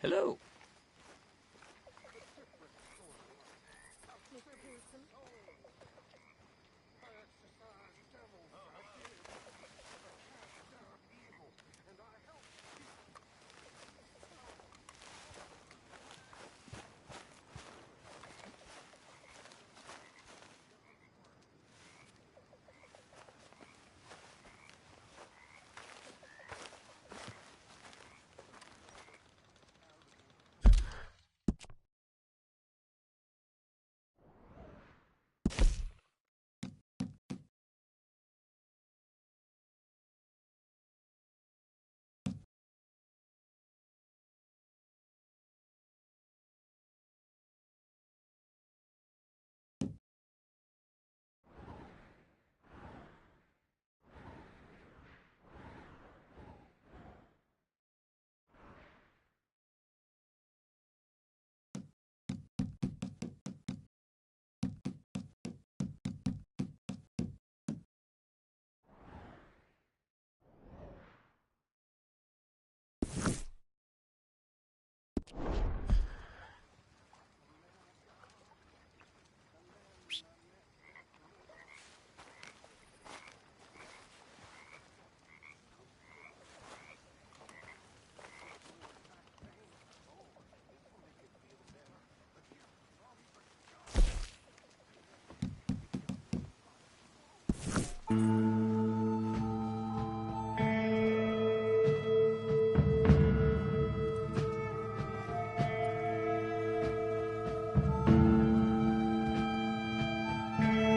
Hello.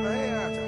Hey, Arthur.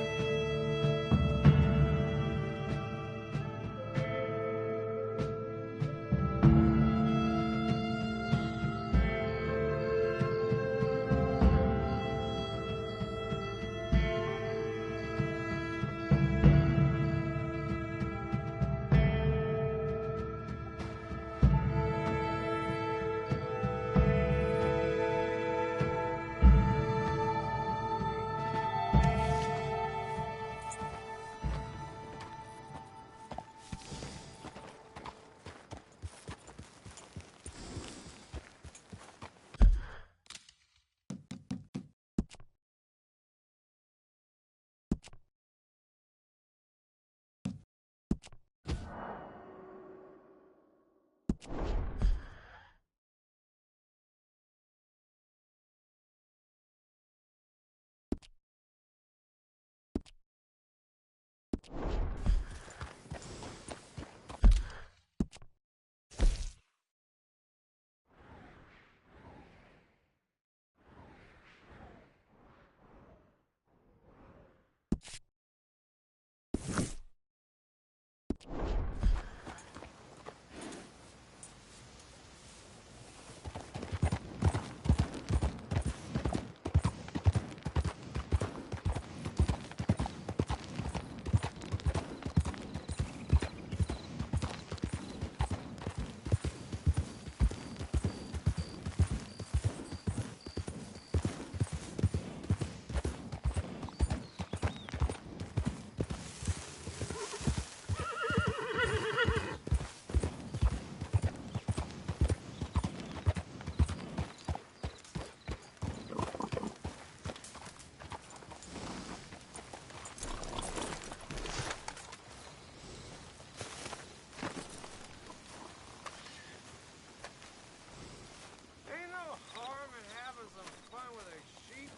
Ain't no harm in having some fun with a sheep.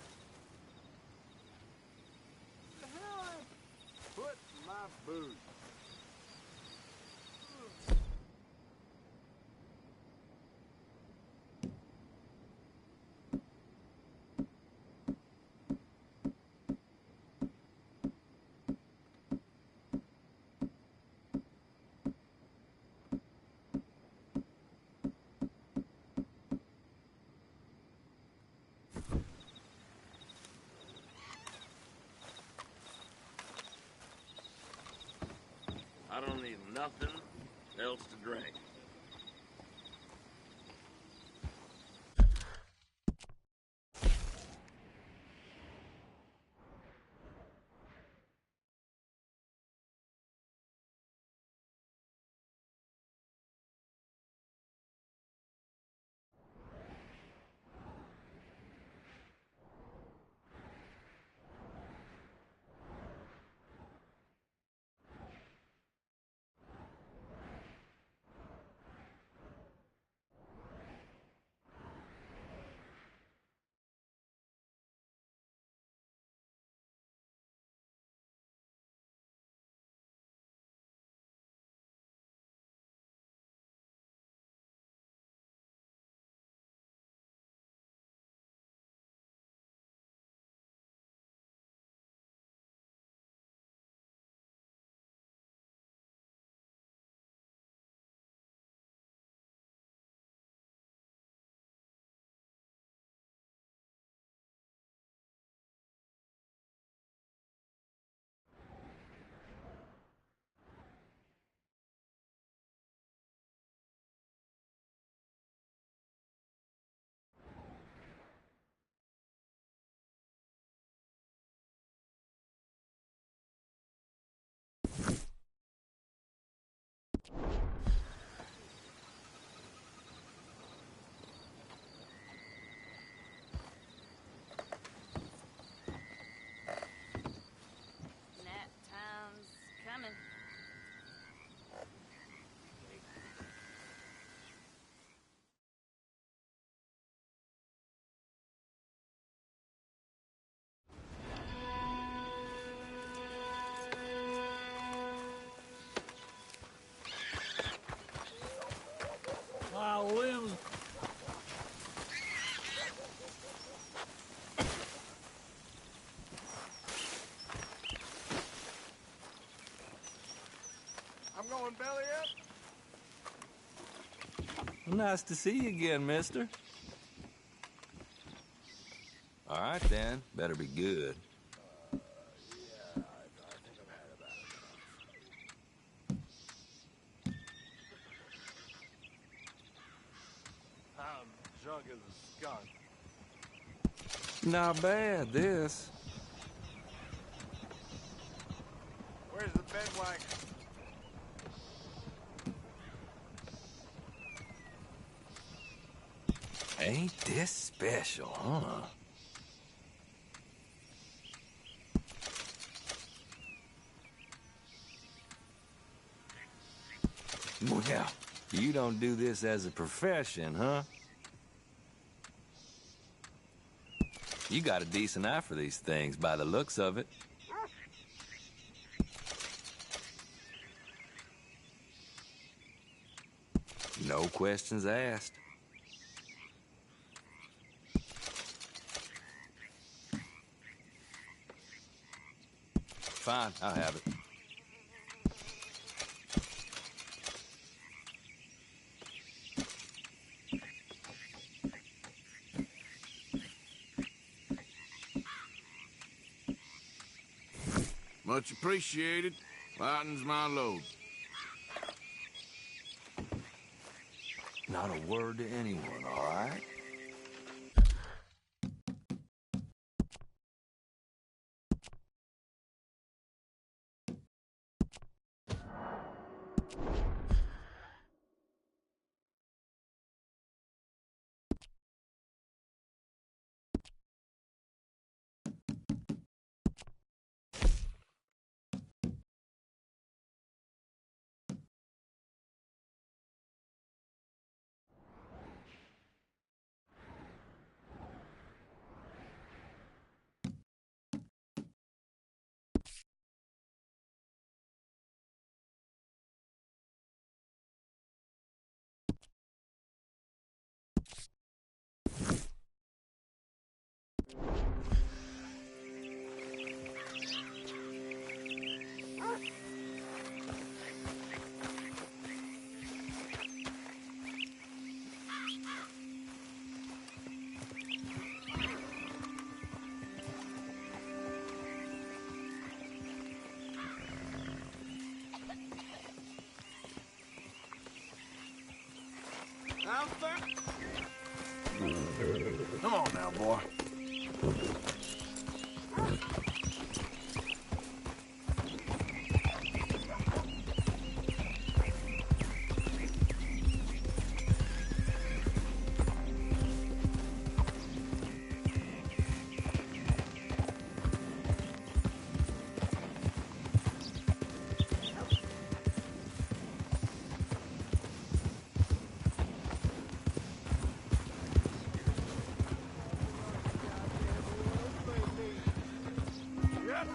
The hell I put my boot. I don't need nothing else to drink. limbs. I'm going belly up. Nice to see you again, mister. All right, then. Better be good. Yeah, I think I've had about enough. I'm drunk as a skunk. Not bad, this. Where's the bedwagon? Ain't this special, huh? Well, you don't do this as a profession, huh? You got a decent eye for these things by the looks of it. No questions asked. Fine, I'll have it. Much appreciated. Lightens my load. Not a word to anyone, all right? Come on now, boy.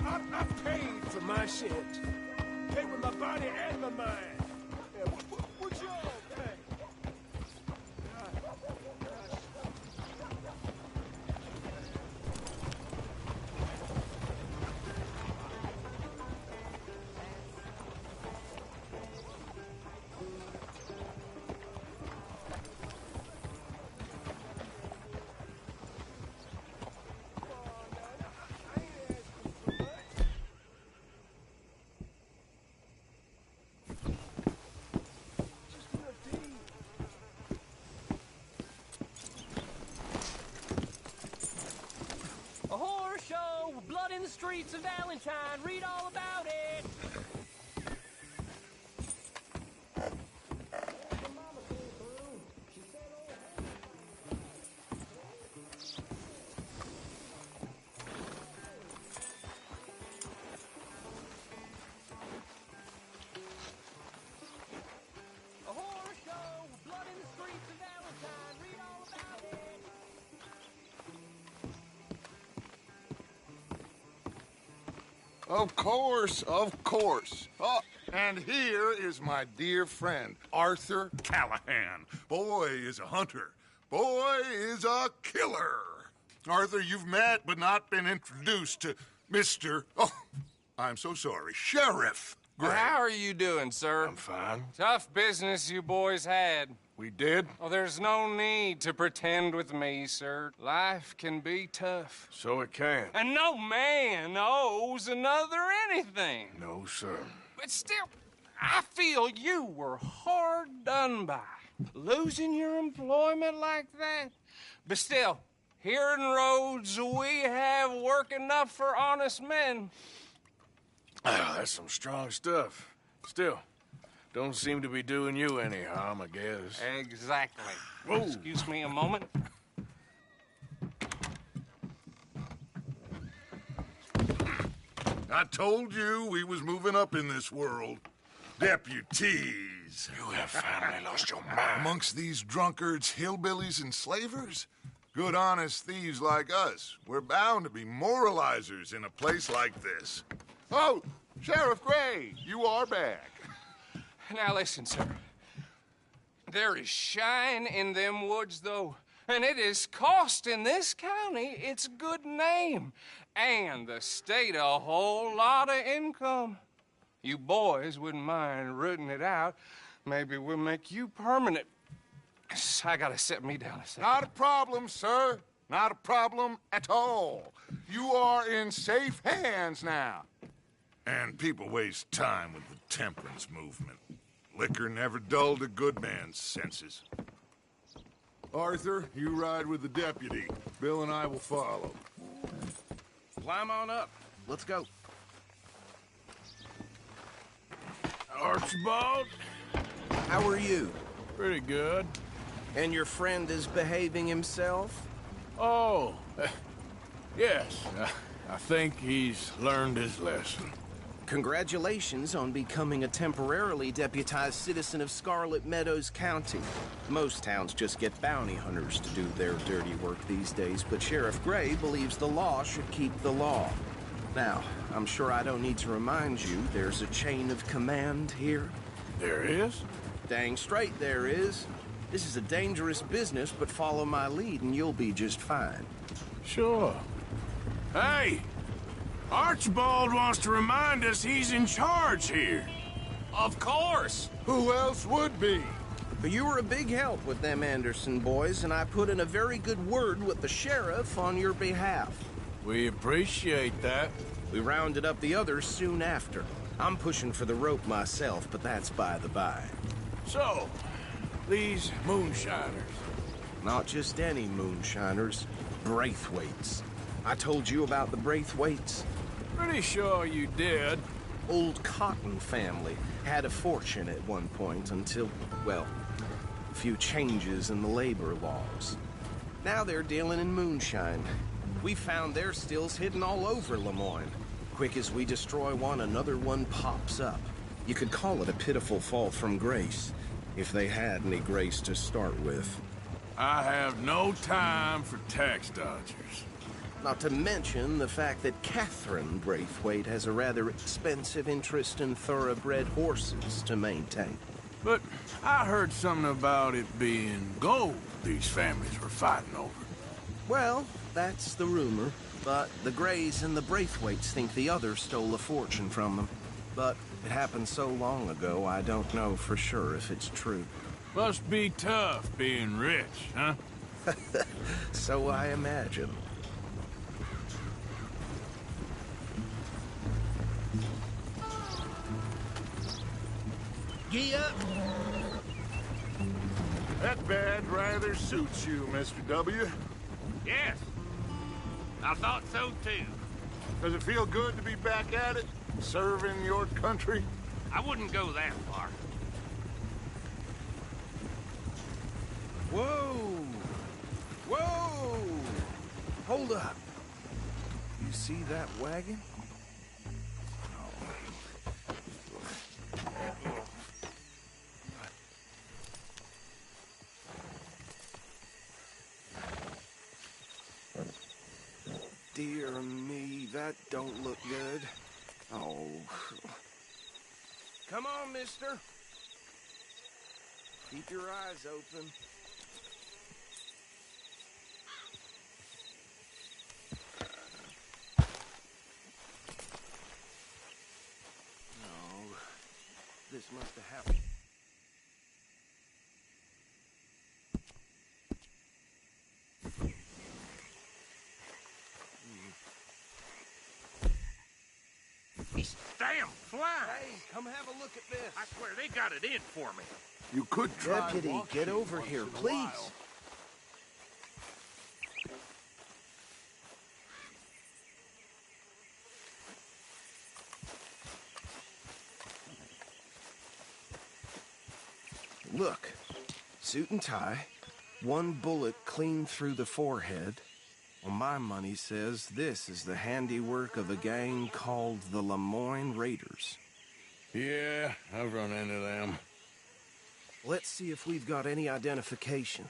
I paid for my shit. Paid with my body and my mind. Yeah, what you all pay? A horror show with blood in the streets of Valentine. Read all about it. A horror show with blood in the streets of Valentine. Read all about it. Of course, of course. Oh, And here is my dear friend, Arthur Callahan. Boy is a hunter. Boy is a killer. Arthur, you've met but not been introduced to Mr. Oh, I'm so sorry, Sheriff Gray. How are you doing, sir? I'm fine. Tough business you boys had. We did? Oh, there's no need to pretend with me, sir. Life can be tough. So it can. And no man owes another anything. No, sir. But still, I feel you were hard done by. Losing your employment like that. But still, here in Rhodes, we have work enough for honest men. Ah, that's some strong stuff. Still, don't seem to be doing you any harm, I guess. Exactly. Whoa. Excuse me a moment. I told you we was moving up in this world. Deputies. You have finally lost your mind. Amongst these drunkards, hillbillies, and slavers? Good honest thieves like us. We're bound to be moralizers in a place like this. Oh, Sheriff Gray, you are back. Now listen, sir. There is shine in them woods, though, and it is costing this county its good name and the state a whole lot of income. You boys wouldn't mind rooting it out. Maybe we'll make you permanent. I gotta set me down a second. Not a problem, sir. Not a problem at all. You are in safe hands now. And people waste time with the temperance movement. Liquor never dulled a good man's senses. Arthur, you ride with the deputy. Bill and I will follow. Climb on up. Let's go. Archibald? How are you? Pretty good. And your friend is behaving himself? Oh, yes. I think he's learned his lesson. Congratulations on becoming a temporarily deputized citizen of Scarlet Meadows County. Most towns just get bounty hunters to do their dirty work these days, but Sheriff Gray believes the law should keep the law. Now, I'm sure I don't need to remind you there's a chain of command here. There is? Dang straight there is. This is a dangerous business, but follow my lead and you'll be just fine. Sure. Hey! Archibald wants to remind us he's in charge here. Of course. Who else would be? But you were a big help with them Anderson boys, and I put in a very good word with the sheriff on your behalf. We appreciate that. We rounded up the others soon after. I'm pushing for the rope myself, but that's by the by. So, these moonshiners. Not just any moonshiners, Braithwaites. I told you about the Braithwaites? Pretty sure you did. Old Cotton family had a fortune at one point until, well, a few changes in the labor laws. Now they're dealing in moonshine. We found their stills hidden all over Lemoyne. Quick as we destroy one, another one pops up. You could call it a pitiful fall from grace, if they had any grace to start with. I have no time for tax dodgers. Not to mention the fact that Catherine Braithwaite has a rather expensive interest in thoroughbred horses to maintain. But I heard something about it being gold these families were fighting over. Well, that's the rumor. But the Grays and the Braithwaites think the others stole a fortune from them. But it happened so long ago, I don't know for sure if it's true. Must be tough being rich, huh? So I imagine. Gee up. That bad rather suits you, Mr. W. Yes. I thought so too. Does it feel good to be back at it, serving your country? I wouldn't go that far. Whoa! Whoa! Hold up. You see that wagon? Dear me, that don't look good. Oh. Come on, mister. Keep your eyes open. No, this must have happened. These damn flies! Hey, come have a look at this. I swear they got it in for me. You could try Deputy, washing get over once here, in a please. while. Look, suit and tie, one bullet clean through the forehead. Well, my money says this is the handiwork of a gang called the Lemoyne Raiders. Yeah, I've run into them. Let's see if we've got any identification.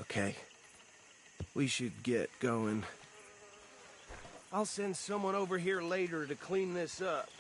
Okay. We should get going. I'll send someone over here later to clean this up.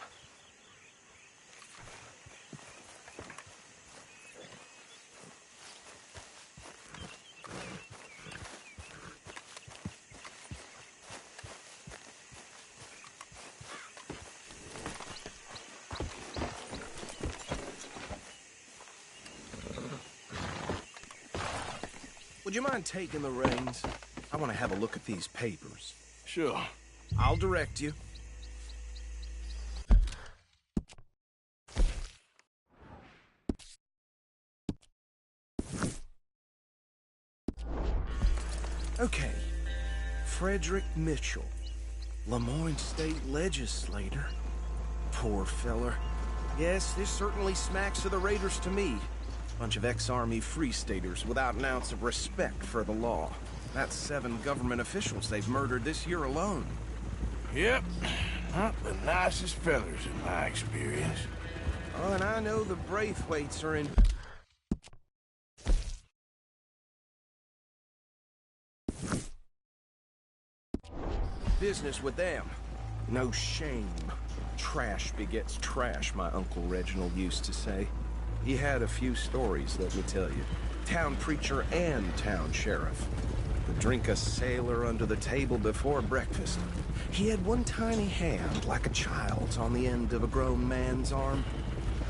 Would you mind taking the reins? I want to have a look at these papers. Sure. I'll direct you. Okay. Frederick Mitchell, Lemoyne State Legislator. Poor feller. Yes, this certainly smacks of the Raiders to me. Bunch of ex-Army Free Staters without an ounce of respect for the law. That's 7 government officials they've murdered this year alone. Yep. Not the nicest fellers in my experience. Oh, and I know the Braithwaites are in... business with them. No shame. Trash begets trash, my Uncle Reginald used to say. He had a few stories, let me tell you. Town preacher and town sheriff. Would drink a sailor under the table before breakfast. He had one tiny hand, like a child's, on the end of a grown man's arm.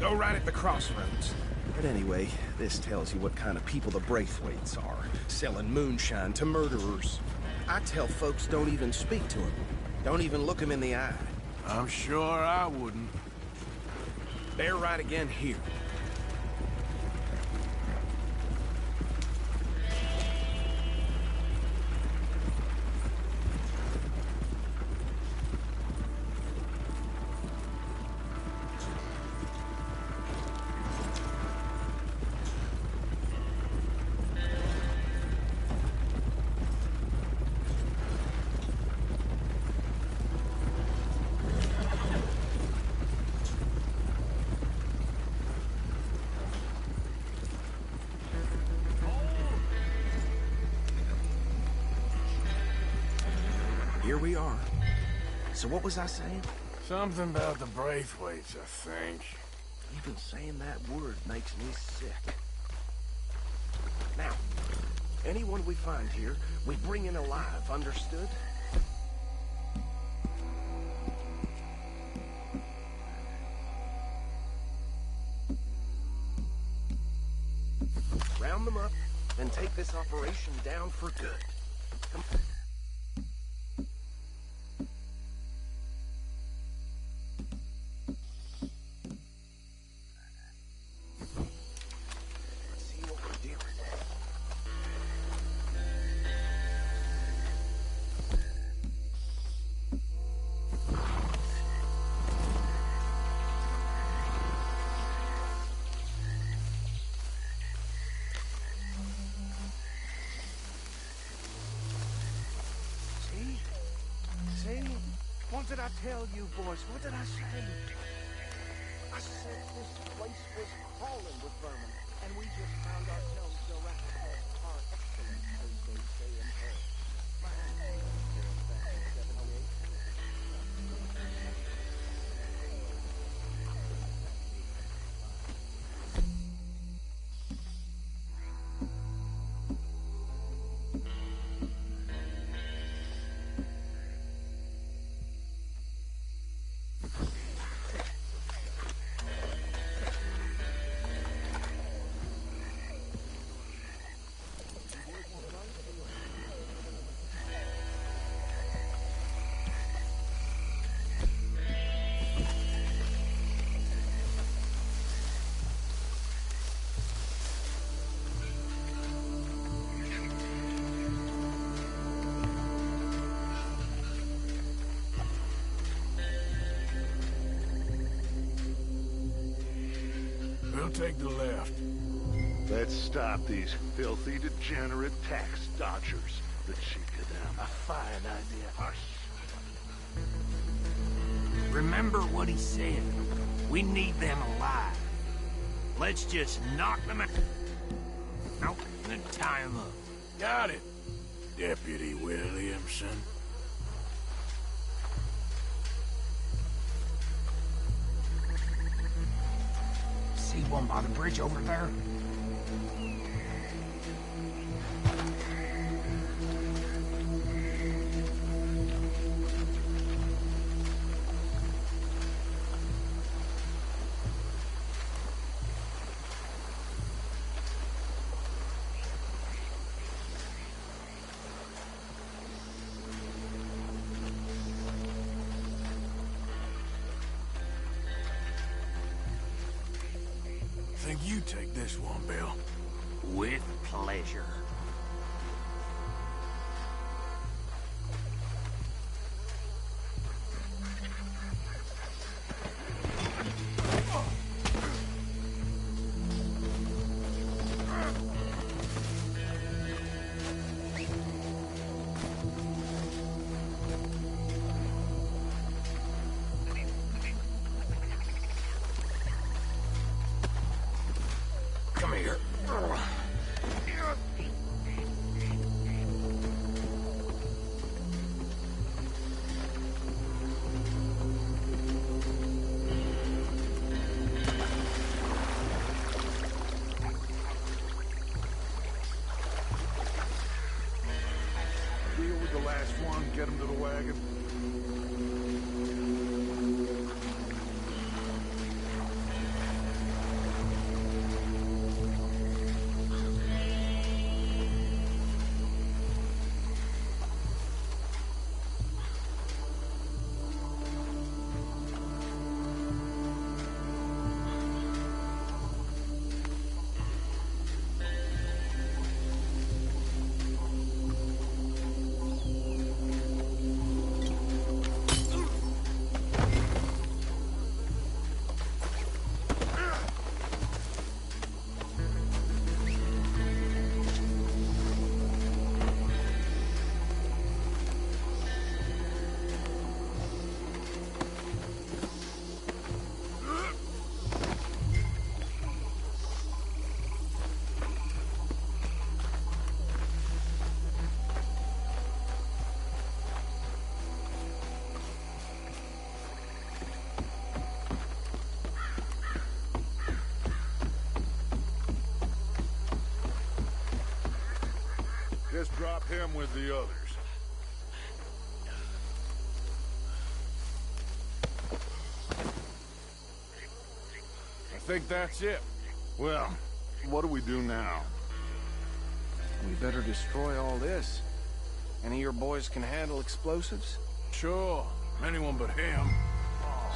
Go right at the crossroads. But anyway, this tells you what kind of people the Braithwaites are. Selling moonshine to murderers. I tell folks don't even speak to him. Don't even look him in the eye. I'm sure I wouldn't. They're right again here. Here we are. So what was I saying? Something about the Braithwaites, I think. Even saying that word makes me sick. Now, anyone we find here, we bring in alive, understood? Round them up, and take this operation down for good. Come on. What did I tell you, boys? What did I say? I said this place was crawling with vermin, and we just found ourselves around our excellent, as they say in Paris. My name is back in 78. take the left. Let's stop these filthy, degenerate tax dodgers. The cheek of them. A fine idea. Hush. Remember what he said. We need them alive. Let's just knock them out and then tie them up. Got it, Deputy Williamson. See one by the bridge over there? Think you take this one, Bill. With pleasure. Come here. Deal with the last one, get him to the wagon. Just drop him with the others. I think that's it. Well, what do we do now? We better destroy all this. Any of your boys can handle explosives? Sure. Anyone but him.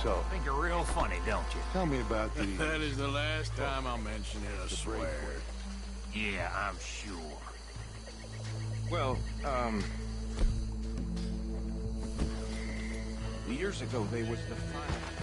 So, Think you're real funny, don't you? tell me about the... That is the last time I'll mention it, I swear. Yeah, I'm sure. Well, years ago they was the final.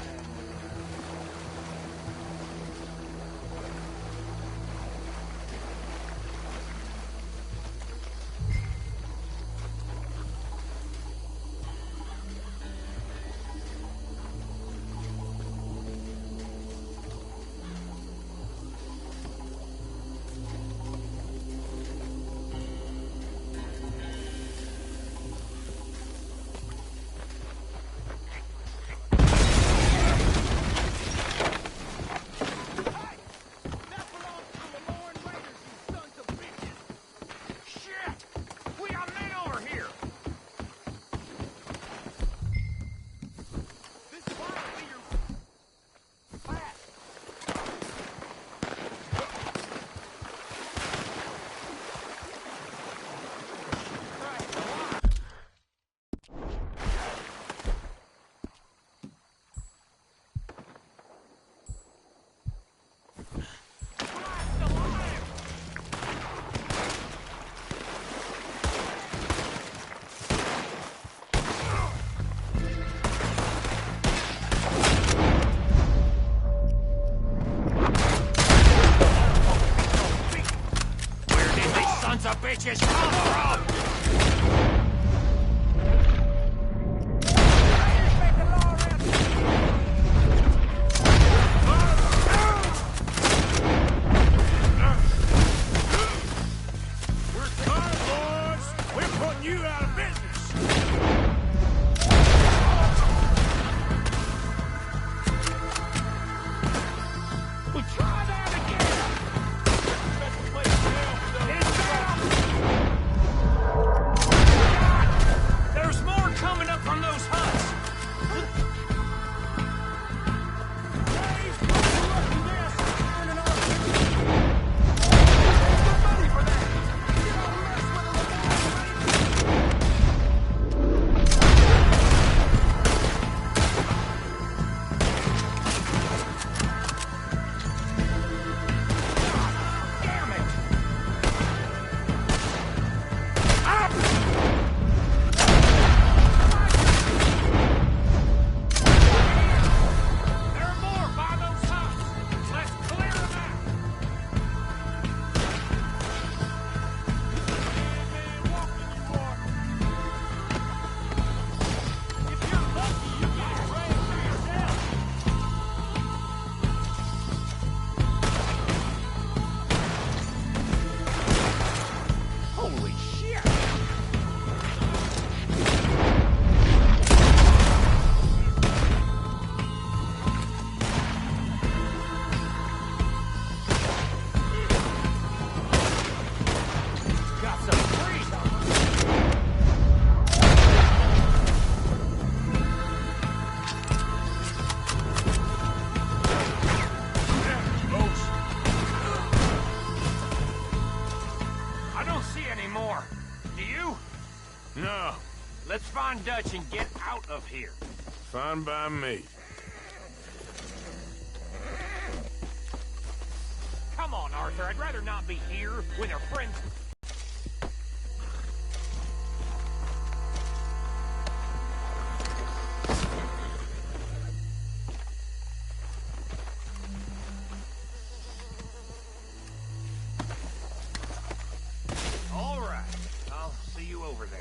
bitches come from? We're caught, boys. We're putting you out of business. We'll try that again. There's more coming up from those huts. No, Let's find Dutch and get out of here. Fine by me. Come on, Arthur. I'd rather not be here with our friends. All right. I'll see you over there.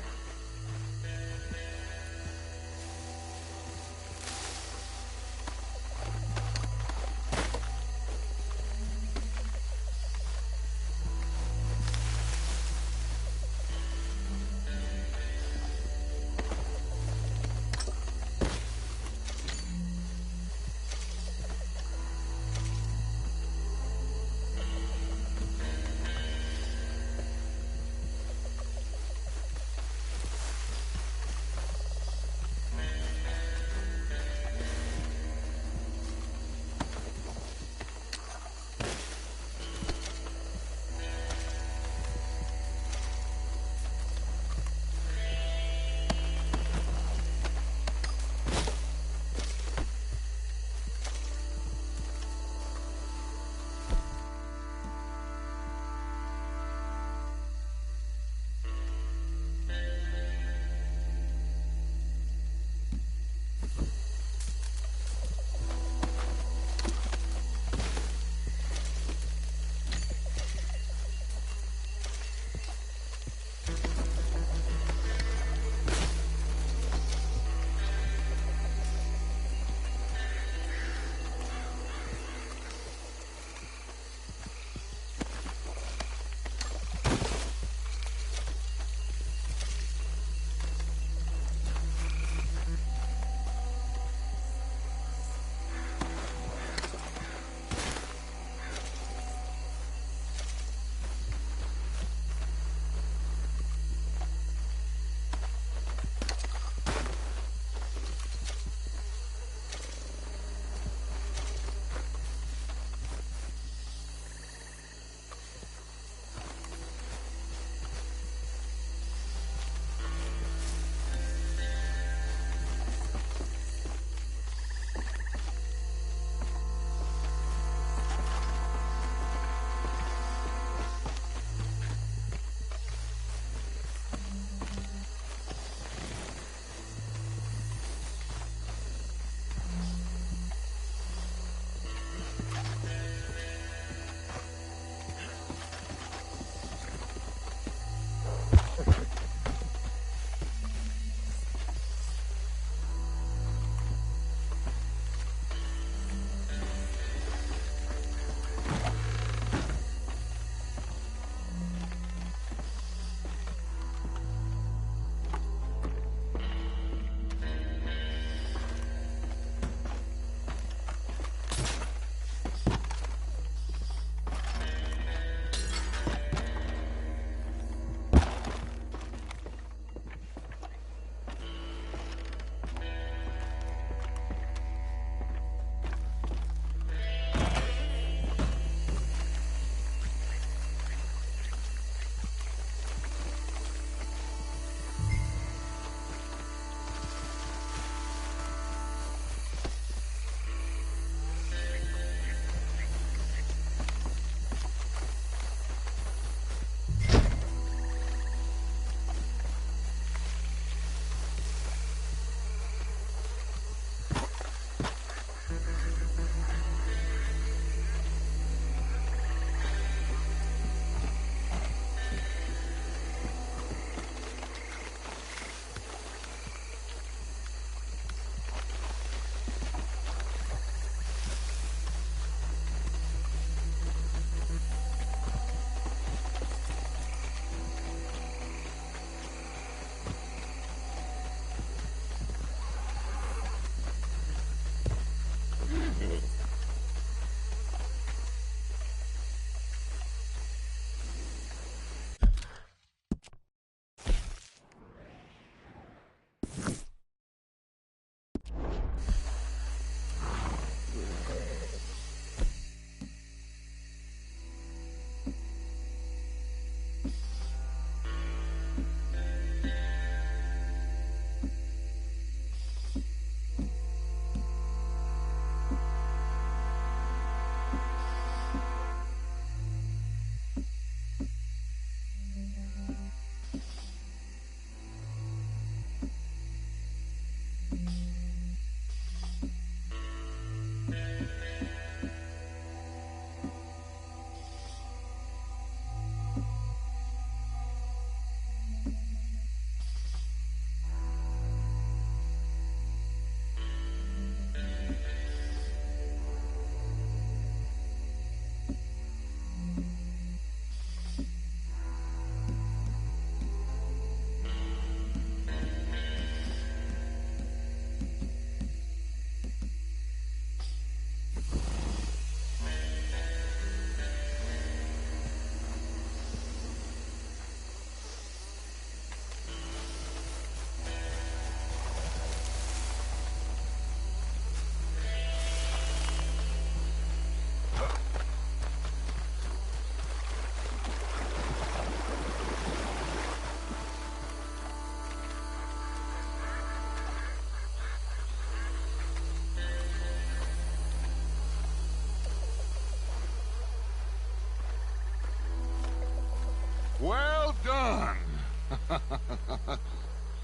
Well done.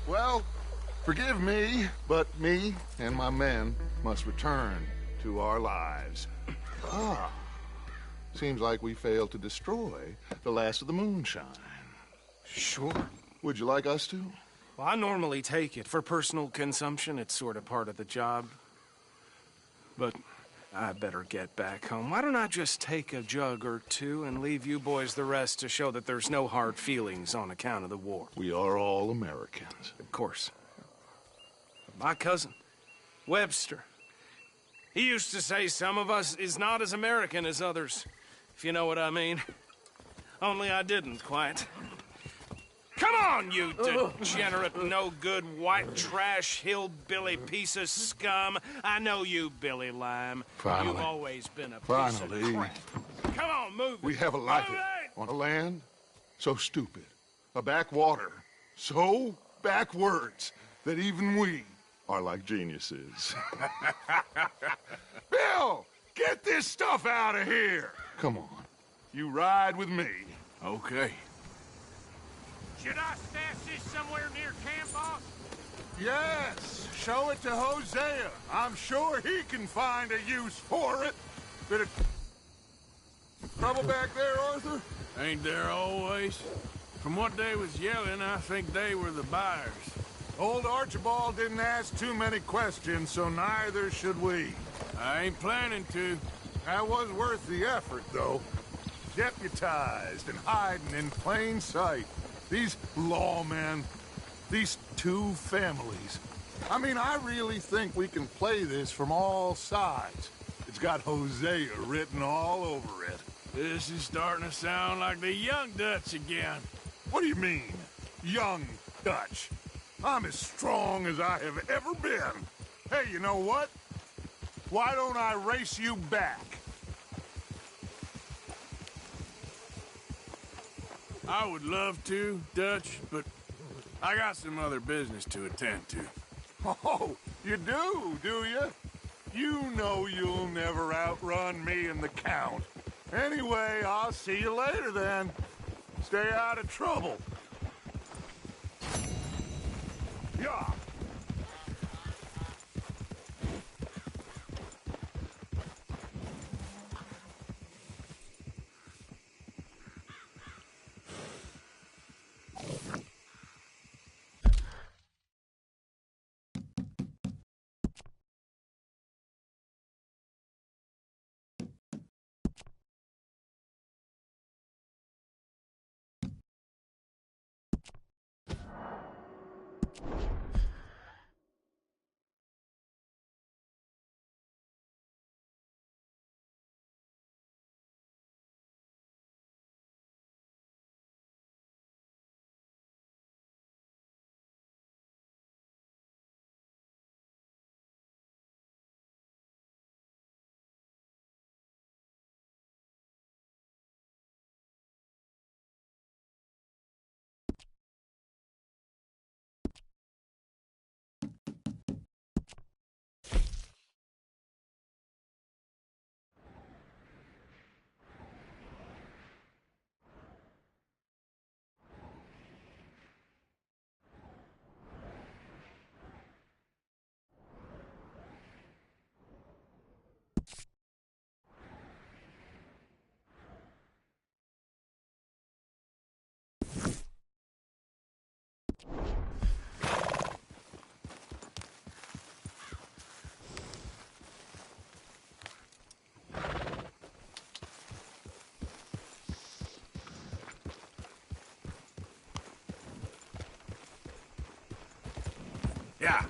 Well, forgive me, but me and my men must return to our lives. Ah, seems like we failed to destroy the last of the moonshine. Sure. Would you like us to? Well, I normally take it. For personal consumption, it's sort of part of the job. But I better get back home. Why don't I just take a jug or two and leave you boys the rest to show that there's no hard feelings on account of the war? We are all Americans. Of course. My cousin, Webster, he used to say some of us is not as American as others, if you know what I mean. Only I didn't quite. Come on, you degenerate, no-good, white trash, hillbilly piece of scum. I know you, Billy Lime. Finally. You've always been a piece Finally. of crap. Come on, move it. We have a life Move it! on a land so stupid, a backwater so backwards that even we are like geniuses. Bill, get this stuff out of here. Come on, you ride with me. Okay. Should I stash this somewhere near camp, boss? Yes, show it to Hosea. I'm sure he can find a use for it. Bit of trouble back there, Arthur? Ain't there always? From what they was yelling, I think they were the buyers. Old Archibald didn't ask too many questions, so neither should we. I ain't planning to. That was worth the effort, though. Deputized and hiding in plain sight. These lawmen, these two families. I mean, I really think we can play this from all sides. It's got Hosea written all over it. This is starting to sound like the Young Dutch again. What do you mean, young Dutch? I'm as strong as I have ever been. Hey, you know what? Why don't I race you back? I would love to, Dutch, but I got some other business to attend to. Oh, you do you? You know you'll never outrun me and the Count. Anyway, I'll see you later then. Stay out of trouble. Yeah. Yeah.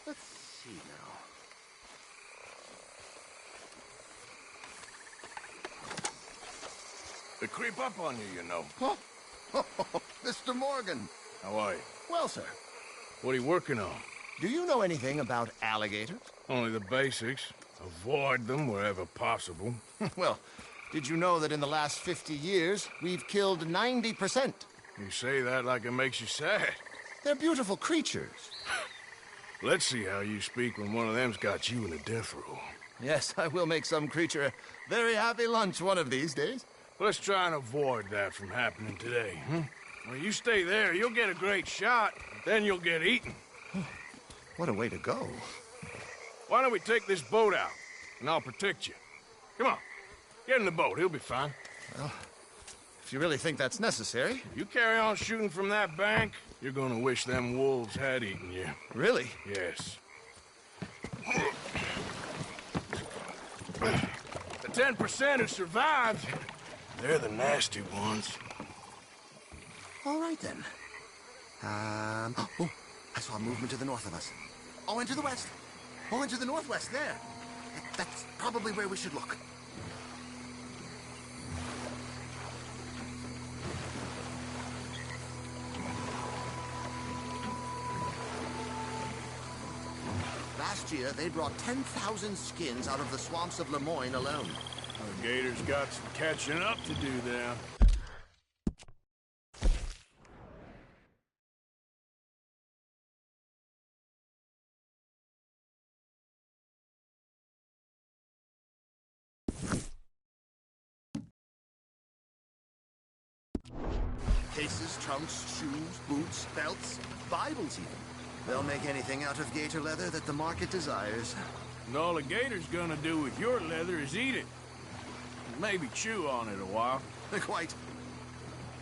Let's see now. They creep up on you, you know. Oh, Mr. Morgan. How are you? Well, sir, What are you working on? do you know anything about alligators? Only the basics. Avoid them wherever possible. Well, did you know that in the last 50 years, we've killed 90%? You say that like it makes you sad. They're beautiful creatures. Let's see how you speak when one of them's got you in a death row. Yes, I will make some creature a very happy lunch one of these days. Let's try and avoid that from happening today, huh? Well, you stay there, you'll get a great shot, then you'll get eaten. What a way to go. Why don't we take this boat out, and I'll protect you. Come on, get in the boat, he'll be fine. Well, if you really think that's necessary. You carry on shooting from that bank, you're gonna wish them wolves had eaten you. Really? Yes. The 10% who survived, they're the nasty ones. All right, then. Oh, I saw a movement to the north of us. Oh, and to the west. Oh, and to the northwest, there. That's probably where we should look. Last year, they brought 10,000 skins out of the swamps of Lemoyne alone. The gators got some catching up to do there. Cases, trunks, shoes, boots, belts, Bibles even. They'll make anything out of gator leather that the market desires. And all a gator's gonna do with your leather is eat it. Maybe chew on it a while. Quite.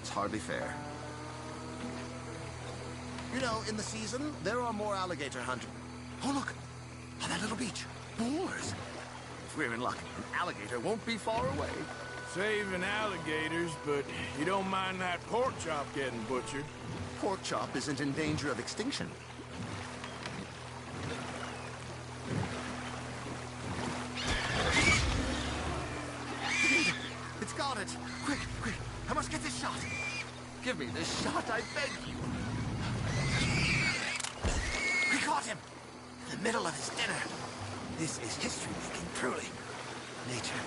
It's hardly fair. You know, in the season, there are more alligator hunters. Oh, look! On that little beach. Boars! If we're in luck, an alligator won't be far away. Saving alligators, but you don't mind that pork chop getting butchered. Pork chop isn't in danger of extinction. It's got it! Quick, quick! I must get this shot! Give me this shot, I beg you! We caught him! In the middle of his dinner. This is history-making, truly. Nature.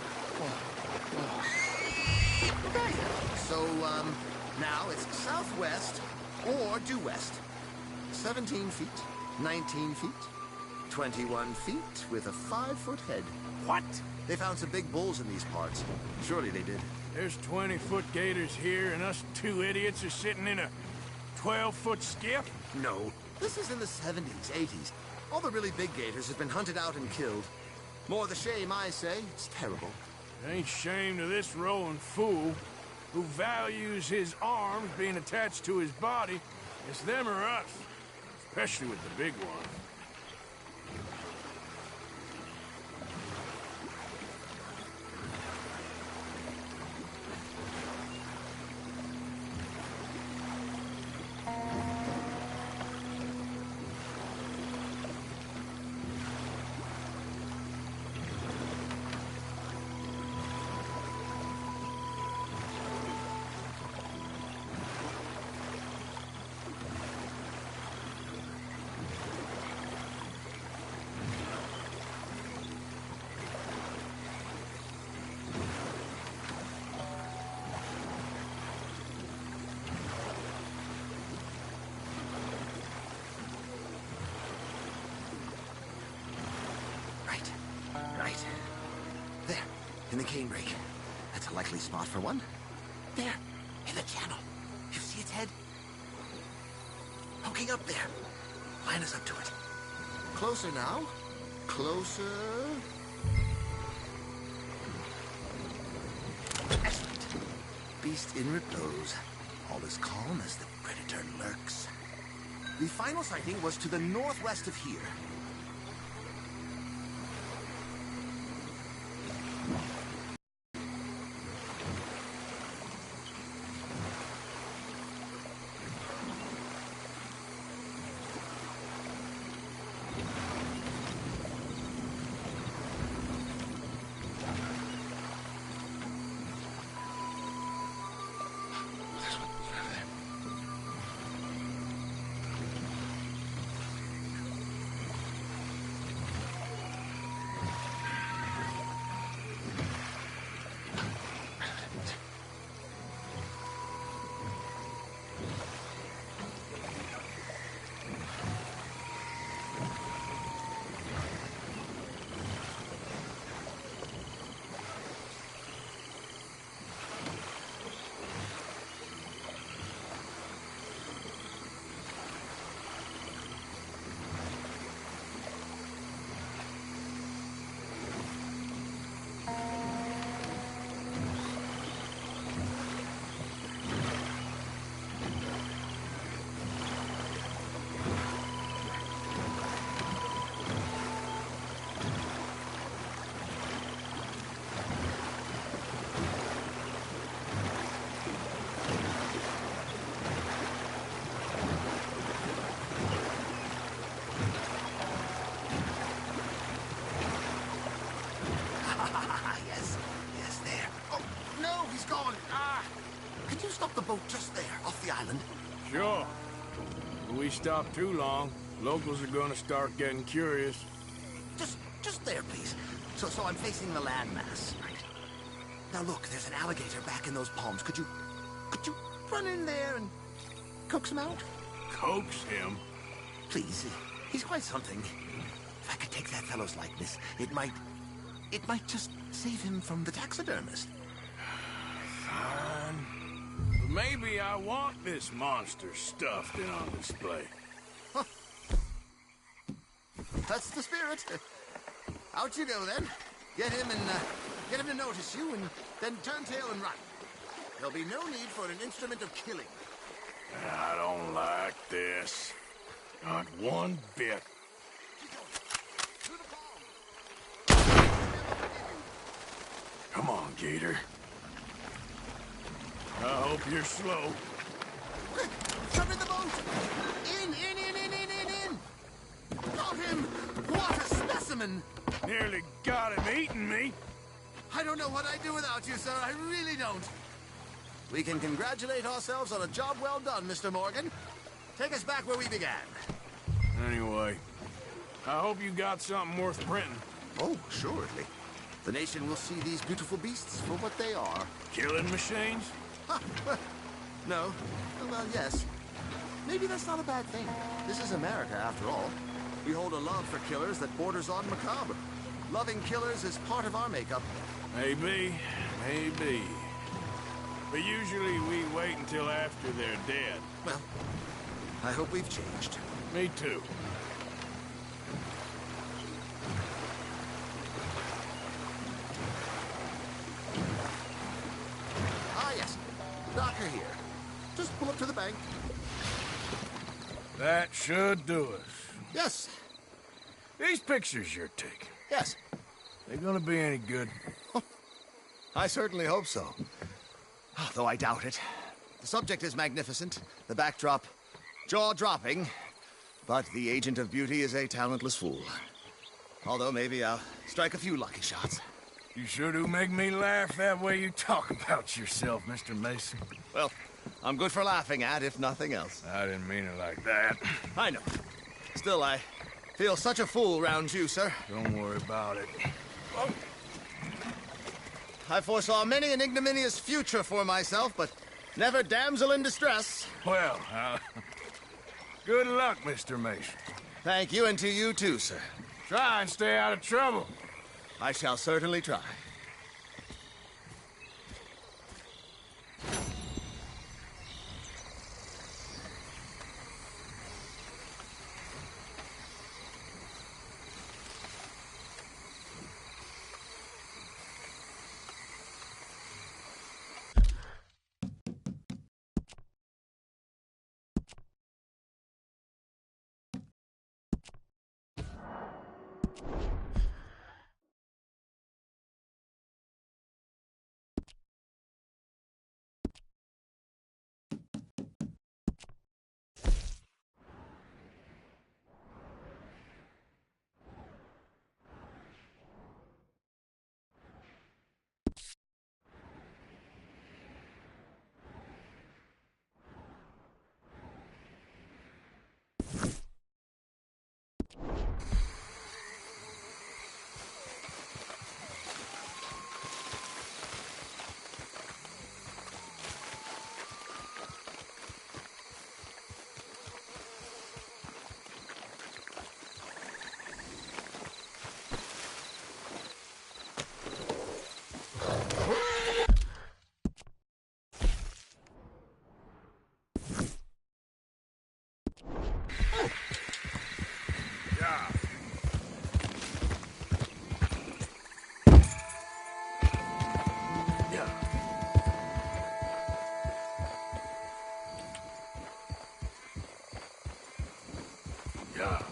Okay. So, now it's southwest or due west. 17 feet, 19 feet, 21 feet with a 5-foot head. What? They found some big bulls in these parts. Surely they did. There's 20-foot gators here, and us two idiots are sitting in a 12-foot skiff? No. This is in the 70s, 80s. All the really big gators have been hunted out and killed. More the shame, I say. It's terrible. Ain't shame to this rolling fool who values his arms being attached to his body. It's them or us, especially with the big one. Right. There, in the canebrake. That's a likely spot for one. There, in the channel. You see its head? Poking up there. Line us up to it. Closer now. Closer. Excellent. beast in repose, all as calm as the predator lurks. The final sighting was to the northwest of here. Stop the boat just there, off the island. Sure. If we stop too long, locals are gonna start getting curious. Just there, please. So I'm facing the landmass, right? Now look, there's an alligator back in those palms. Could you run in there and coax him out? Coax him? Please, he's quite something. If I could take that fellow's likeness, it might just save him from the taxidermist. Fine. Maybe I want this monster stuffed and on display. Huh. That's the spirit. Out you go, then. Get him to notice you, and then turn tail and run. There'll be no need for an instrument of killing. I don't like this. Not one bit. Come on, Gator. I hope you're slow. Quick! Jump in the boat! In! Got him! What a specimen! Nearly got him eating me. I don't know what I'd do without you, sir. I really don't. We can congratulate ourselves on a job well done, Mr. Morgan. Take us back where we began. Anyway, I hope you got something worth printing. Oh, assuredly. The nation will see these beautiful beasts for what they are. Killing machines? No. Well, yes. Maybe that's not a bad thing. This is America, after all. We hold a love for killers that borders on macabre. Loving killers is part of our makeup. Maybe. But usually we wait until after they're dead. Well, I hope we've changed. Me too. Ah, yes. Docker here. Just pull up to the bank. That should do us. Yes. These pictures you're taking, Yes. they gonna be any good? I certainly hope so. Though I doubt it. The subject is magnificent, the backdrop jaw-dropping, but the agent of beauty is a talentless fool. Although maybe I'll strike a few lucky shots. You sure do make me laugh that way you talk about yourself, Mr. Mason. Well, I'm good for laughing at, if nothing else. I didn't mean it like that. I know. Still, I feel such a fool round you, sir. Don't worry about it. I foresaw many an ignominious future for myself, but never damsel in distress. Well, good luck, Mr. Mason. Thank you, and to you too, sir. Try and stay out of trouble. I shall certainly try. job.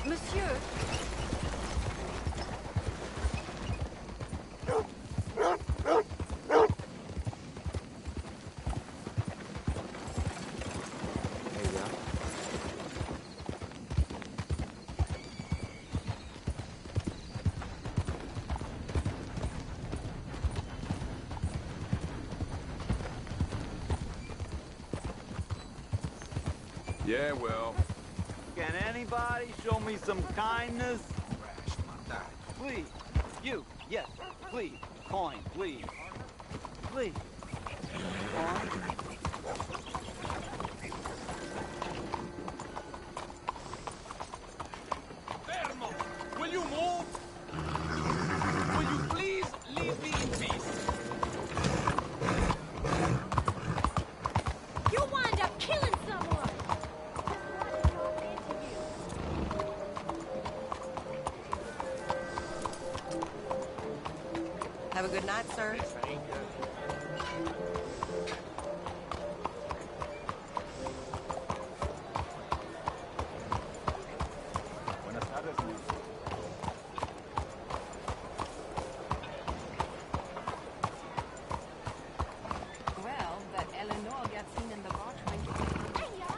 Monsieur! Yeah, well. Can anybody show me some kindness? Please. You. Yes. Please. Coin. Please. Please. Coin. Fermo! Will you move? Will you please leave me in peace? You'll wind up killing someone! Have a good night, sir. Well, that Eleanor got seen in the bar trying to... Hey-ya!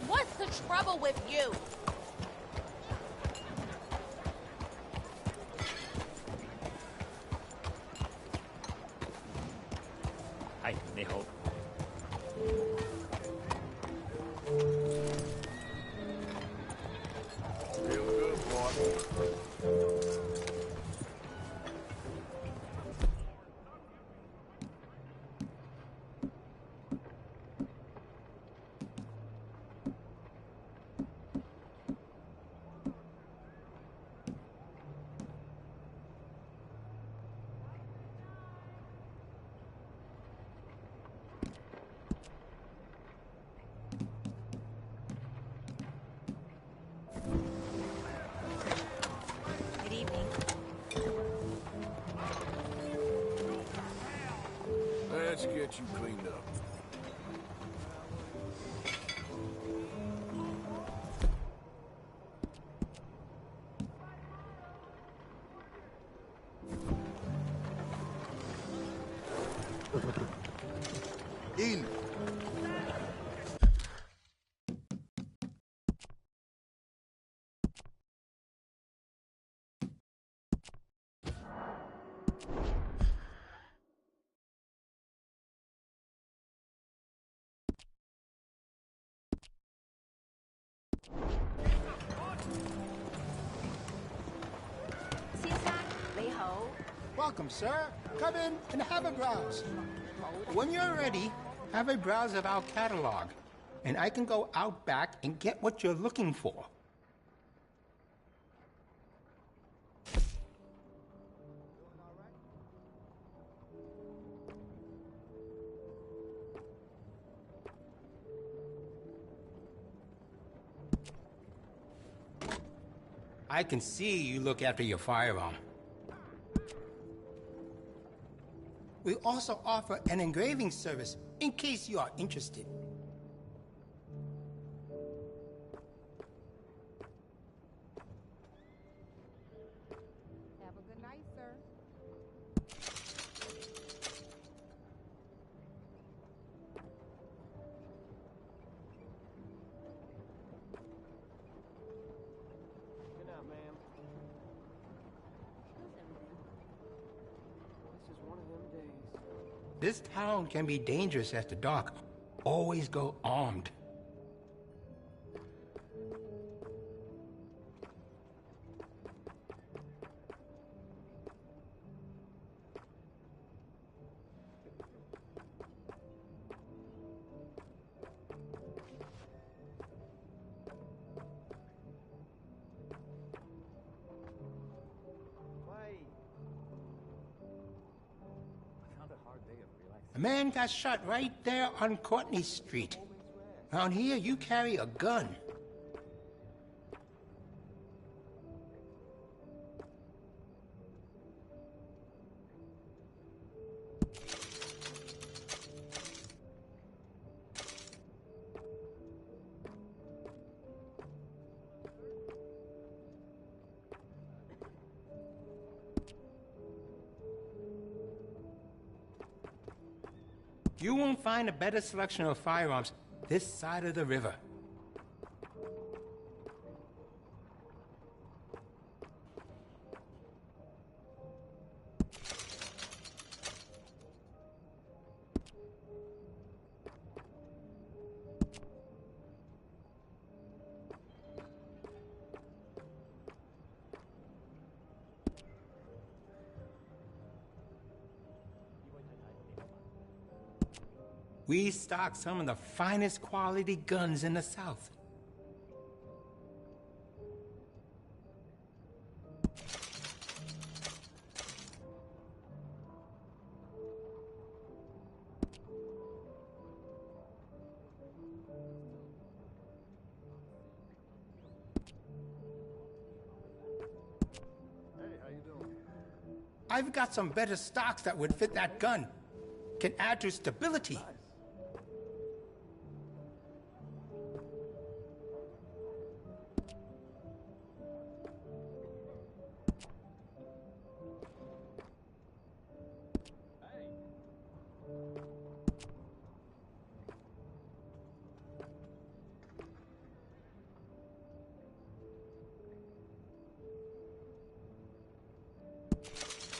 What's the trouble with you? Hey, mijo. Real good, boy. Good evening. Let's get you cleaned up. In. Welcome, sir. Come in and have a browse. When you're ready, have a browse of our catalog, and I can go out back and get what you're looking for. I can see you look after your firearm. We also offer an engraving service in case you are interested. Have a good night, sir. Good night, ma'am. This is one of them days. This town can be dangerous after dark. Always go armed. A man got shot right there on Courtney Street. Around here, you carry a gun. You won't find a better selection of firearms this side of the river. We stock some of the finest quality guns in the South. Hey, how you doing? I've got some better stocks that would fit that gun. Can add to stability.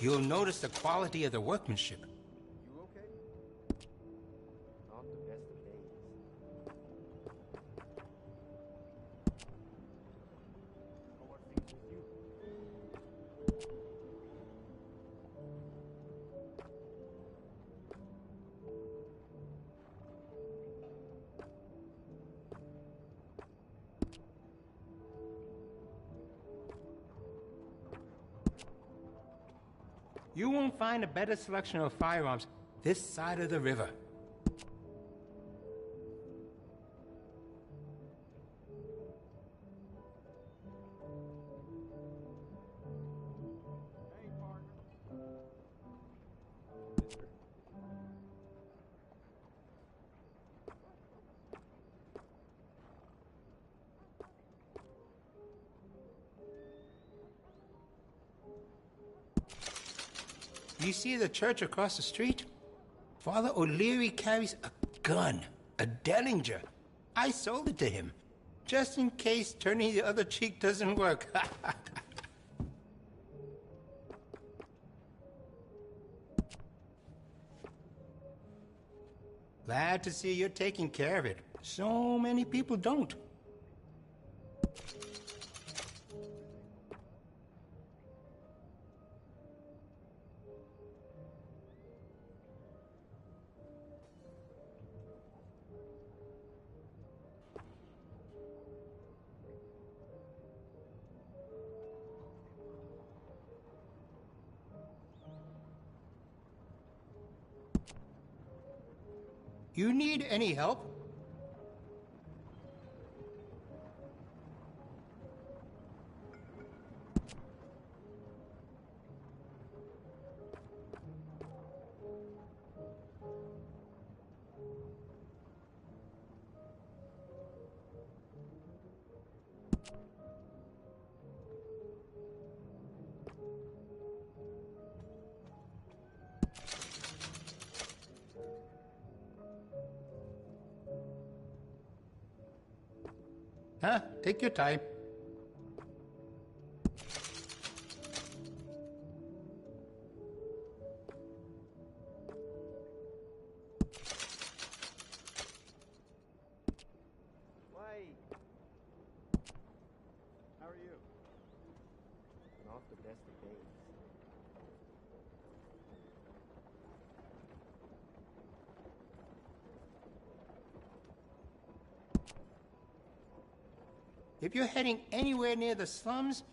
You'll notice the quality of the workmanship. You okay? Not the best of days. How are things with you? You won't find a better selection of firearms this side of the river. Hey, partner. You see the church across the street? Father O'Leary carries a gun, a Dellinger. I sold it to him, just in case turning the other cheek doesn't work. Glad to see you're taking care of it. So many people don't. You need any help? Huh? Take your time. Why? How are you? Not the best of days. If you're heading anywhere near the slums,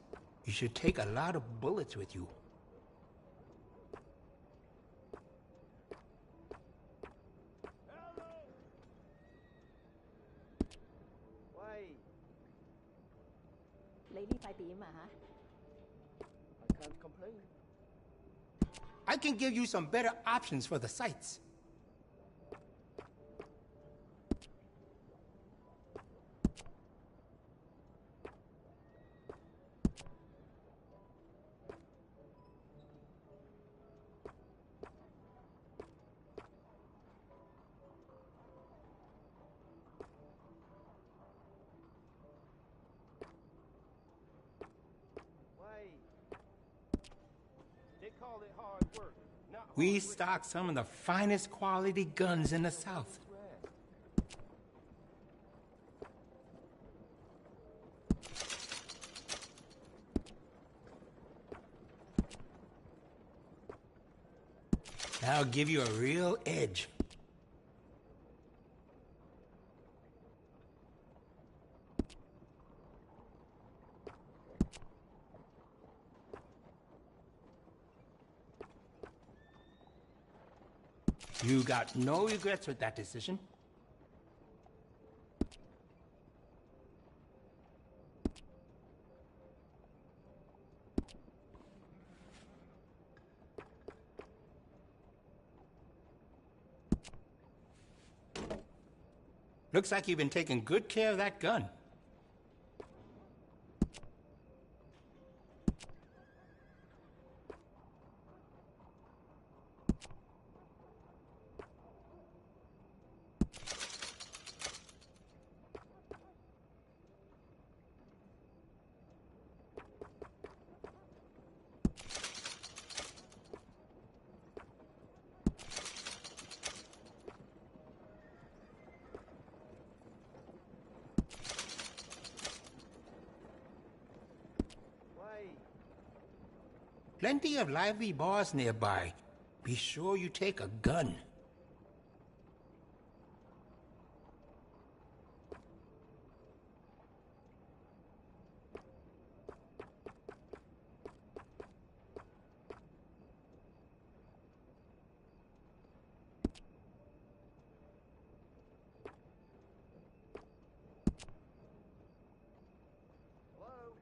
you should take a lot of bullets with you. Why? Lady ไปตีหมา I can't complain. I can give you some better options for the sights. Why? They call it hard work. Not We stock some of the finest quality guns in the South. That'll give you a real edge. You got no regrets with that decision. Looks like you've been taking good care of that gun. Why? Plenty of lively bars nearby. Be sure you take a gun. Hello?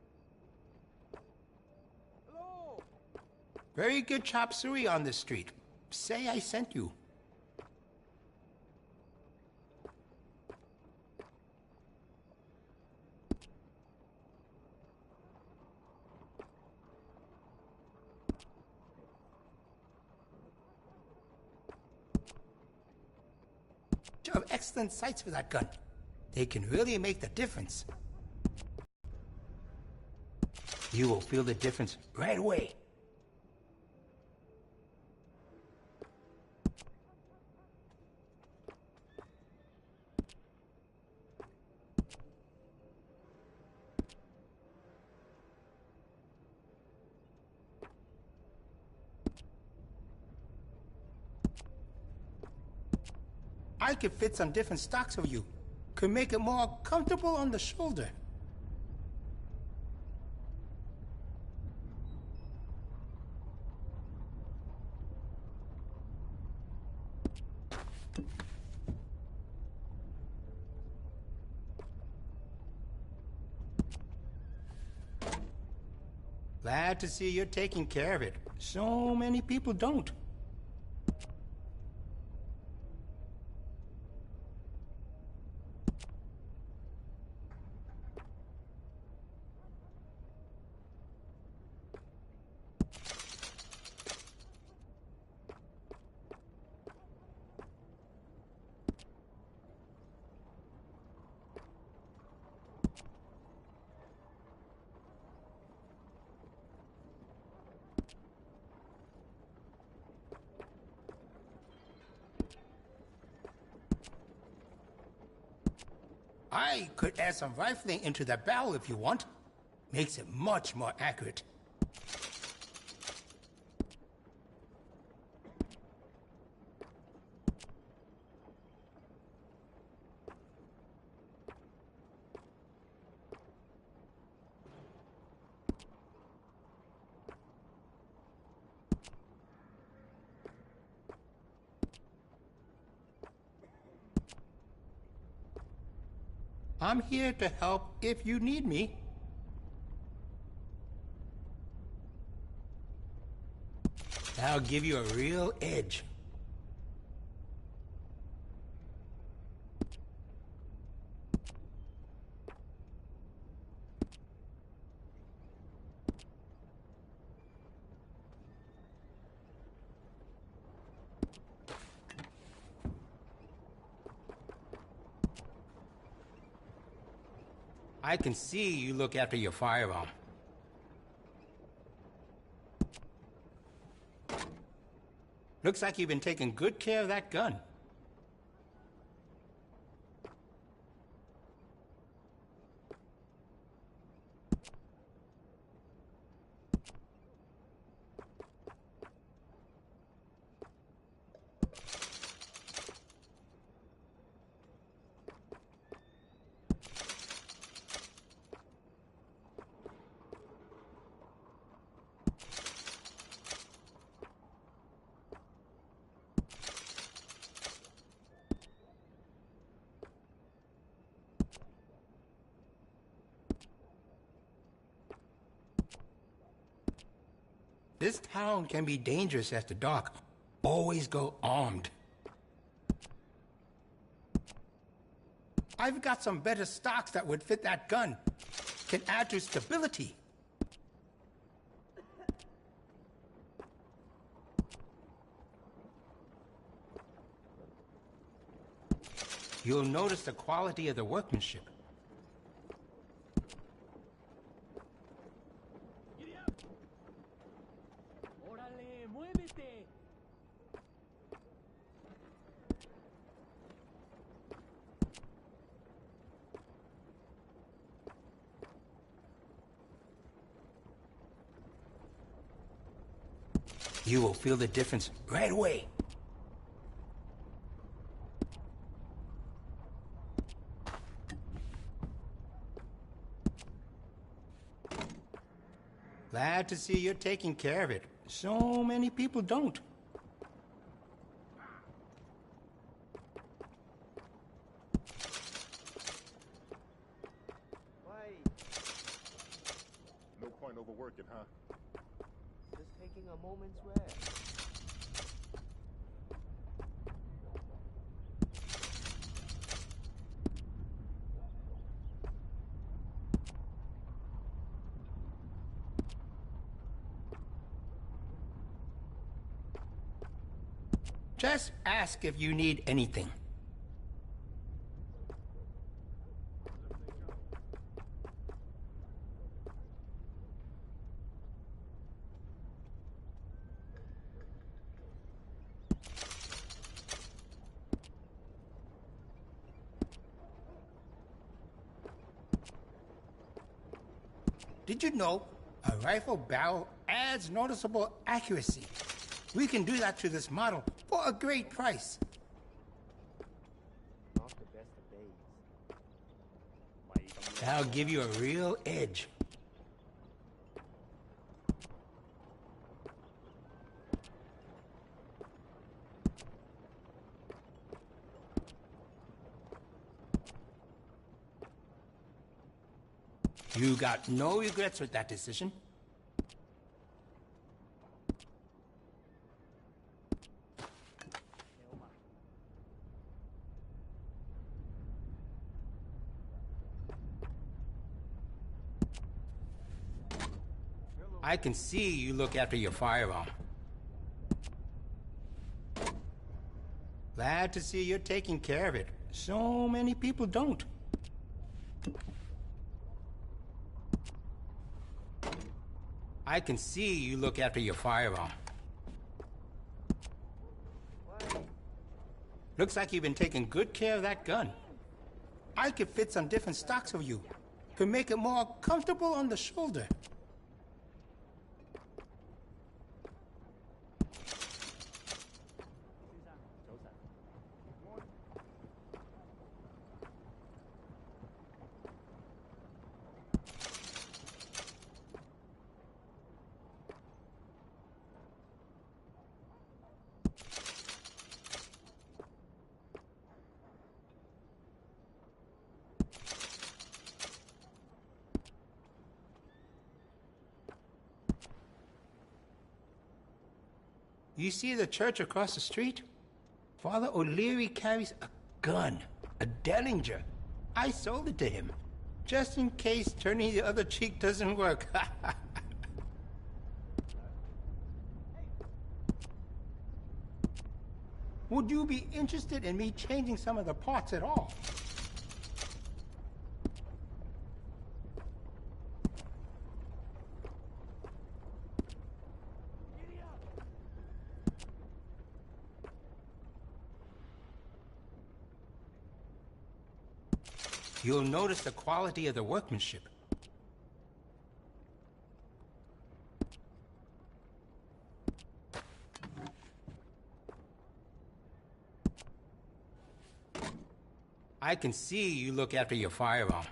Hello? Very good chop suey on the street. Say I sent you. You have excellent sights for that gun. They can really make the difference. You will feel the difference right away. I could fit some different stocks for you. Could make it more comfortable on the shoulder. Glad to see you're taking care of it. So many people don't. I could add some rifling into the barrel if you want. Makes it much more accurate. I'm here to help if you need me. I'll give you a real edge. I can see you look after your firearm. Looks like you've been taking good care of that gun. This town can be dangerous after dark. Always go armed. I've got some better stocks that would fit that gun. Can add to stability. You'll notice the quality of the workmanship. You will feel the difference right away. Glad to see you're taking care of it. So many people don't. No point overworking, huh? Just taking a moment's rest. Just ask if you need anything. Did you know a rifle barrel adds noticeable accuracy? We can do that to this model for a great price. Not the best of days. I'll give you a real edge. You got no regrets with that decision. I can see you look after your firearm. Glad to see you're taking care of it. So many people don't. I can see you look after your firearm. Looks like you've been taking good care of that gun. I could fit some different stocks for you to make it more comfortable on the shoulder. You see the church across the street? Father O'Leary carries a gun, a Derringer. I sold it to him, just in case turning the other cheek doesn't work. Would you be interested in me changing some of the parts at all? You'll notice the quality of the workmanship. I can see you look after your firearm.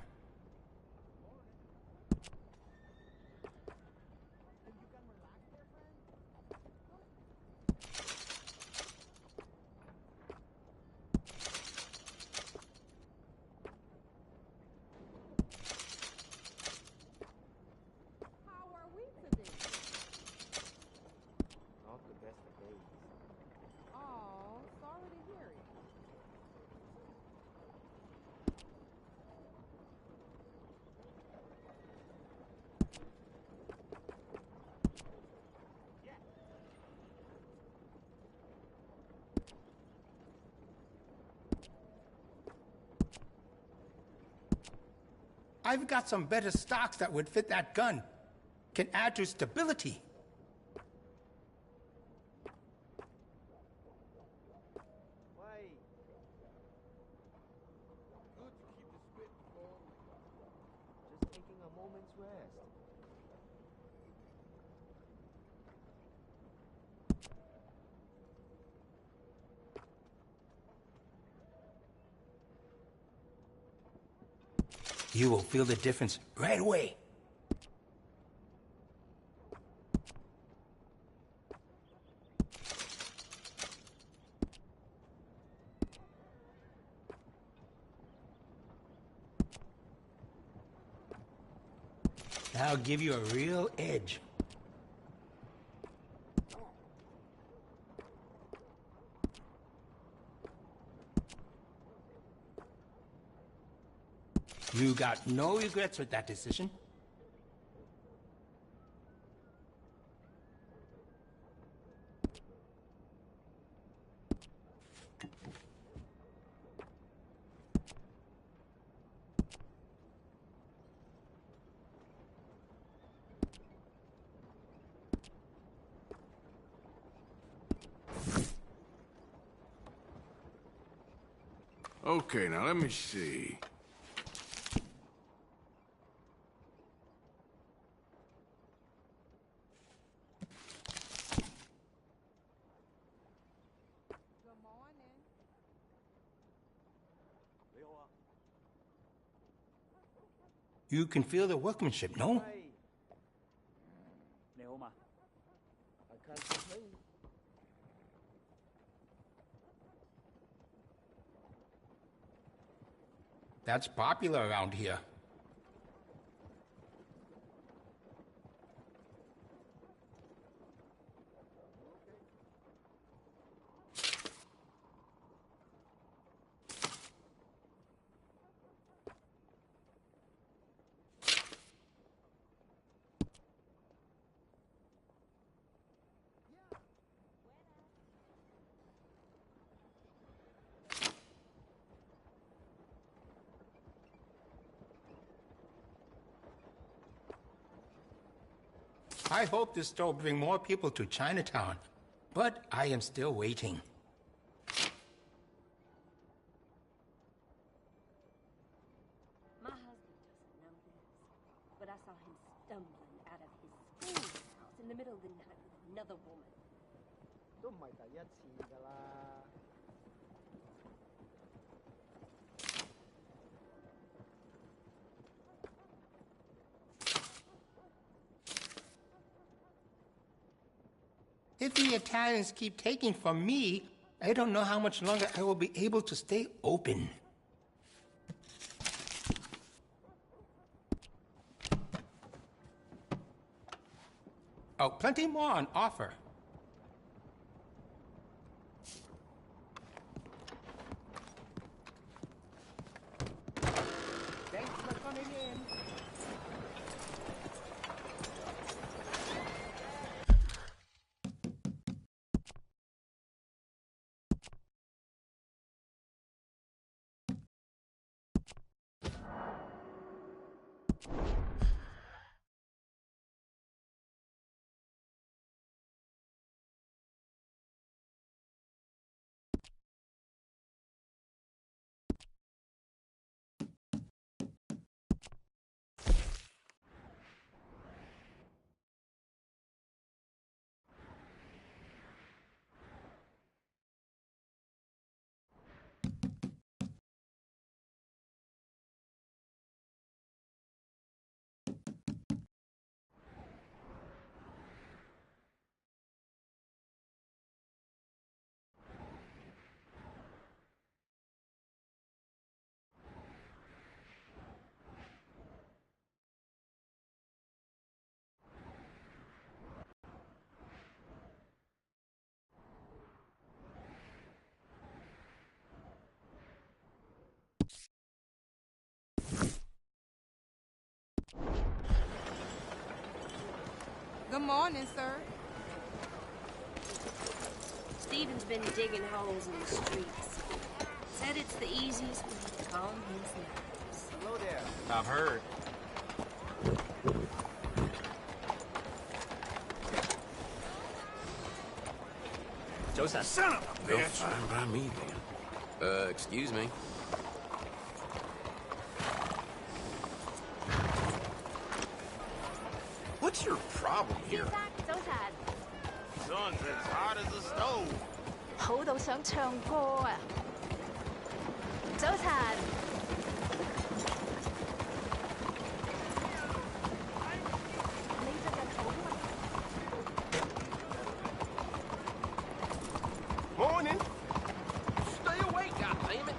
Not the best of days. Oh, sorry to hear it. I've got some better stocks that would fit that gun. Can add to stability. Why? Good to keep the spirit flowing. Just taking a moment's rest. You will feel the difference right away. That'll give you a real edge. You got no regrets with that decision. Okay, now let me see. You can feel the workmanship, no? I can't complain. That's popular around here. I hope this store will bring more people to Chinatown, but I am still waiting. stumbling out of his screaming house in the middle of the night with another woman. 都唔係第一次㗎啦。If the Italians keep taking from me, I don't know how much longer I will be able to stay open. Oh, plenty more on offer. Thanks for coming in. Good morning, sir. Stephen's been digging holes in the streets. Said it's the easiest way to calm his nerves. Hello there. I've heard. Joseph. Son of a bitch. Fine by me, then. Excuse me. What's your problem here? 早晨， Sun's as hot as a stove. 好到想唱歌啊！早晨，你最近好嗎？ Morning. Stay awake, goddammit.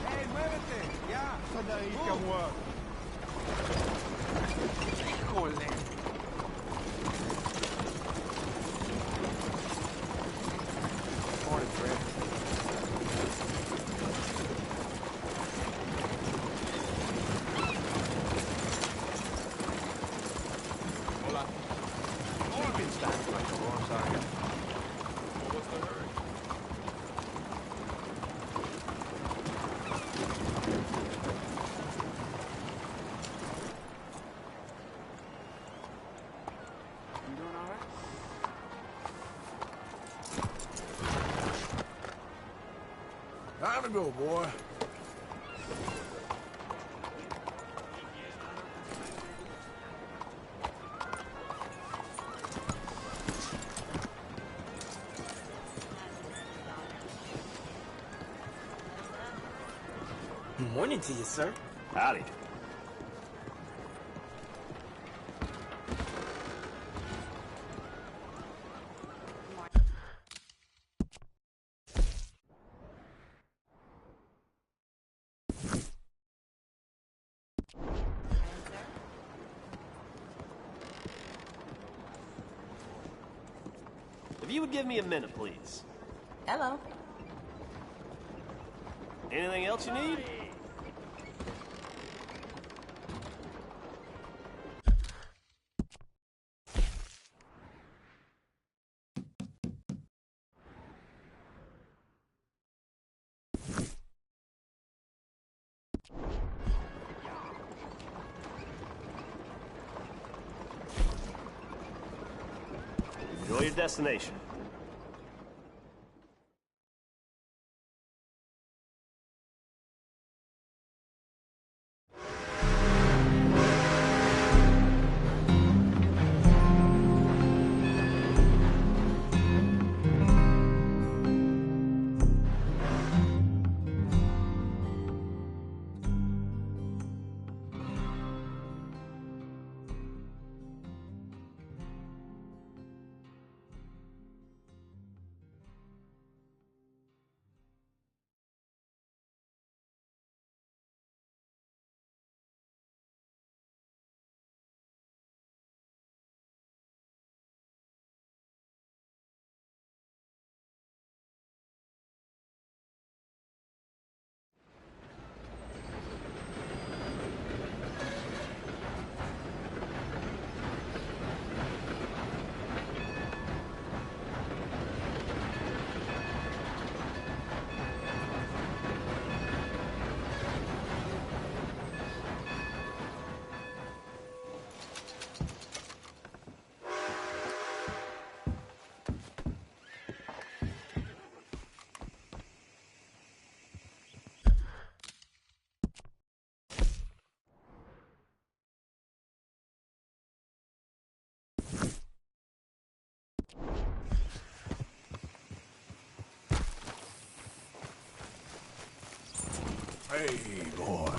Hey, muévete. Ya. Híjole. Morning, Fred. Hola. Stop. Oh, I'm sorry. What's the hurry? You doing all right? Time to go, boy. Morning to you, sir. Howdy. If you would give me a minute, please. Hello. Anything else you need? Enjoy your destination. Hey, boy.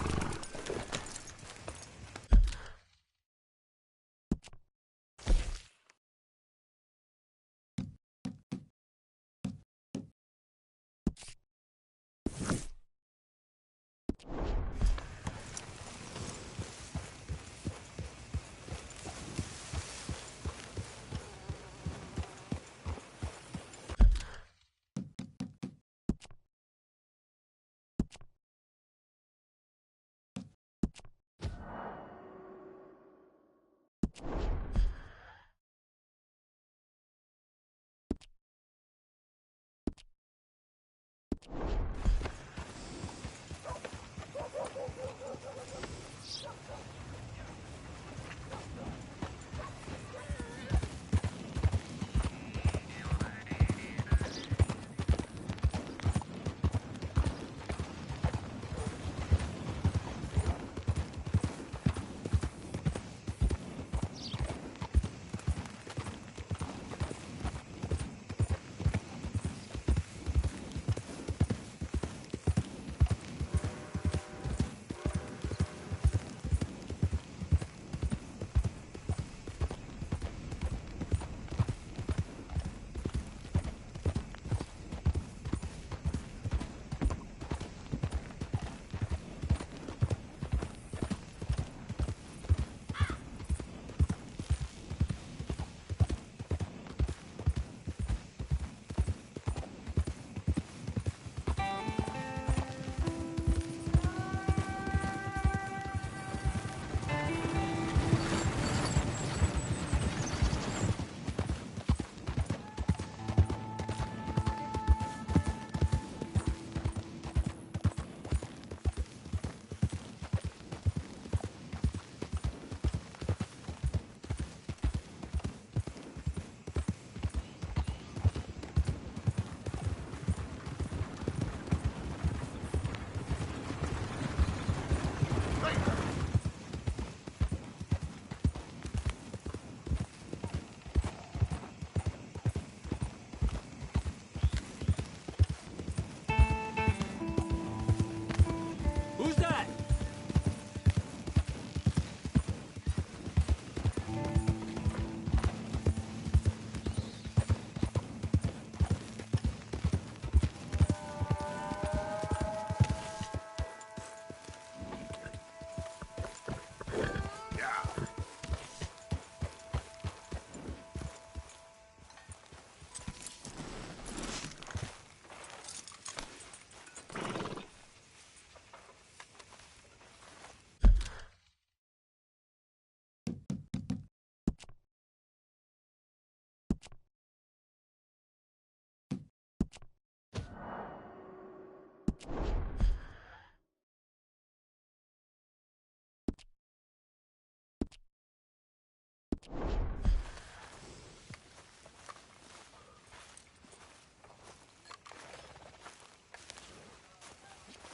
Who's that?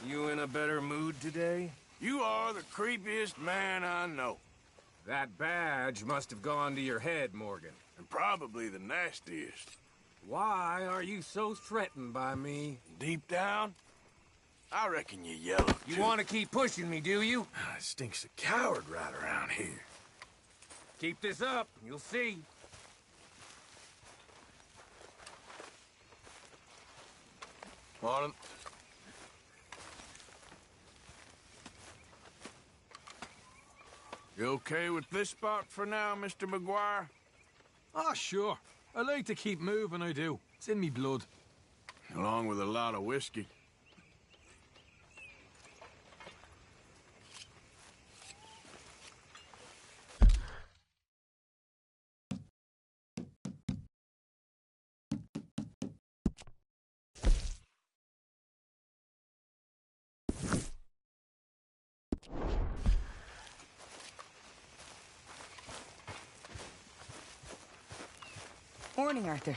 You in a better mood today? You are the creepiest man I know. That badge must have gone to your head, Morgan. And probably the nastiest. Why are you so threatened by me? Deep down, I reckon you're yellow. You want to keep pushing me, do you? It stinks of coward right around here. Keep this up, you'll see. Morning. You okay with this spot for now, Mr. McGuire? Ah, sure. I like to keep moving, I do. It's in me blood. Along with a lot of whiskey. Morning, Arthur.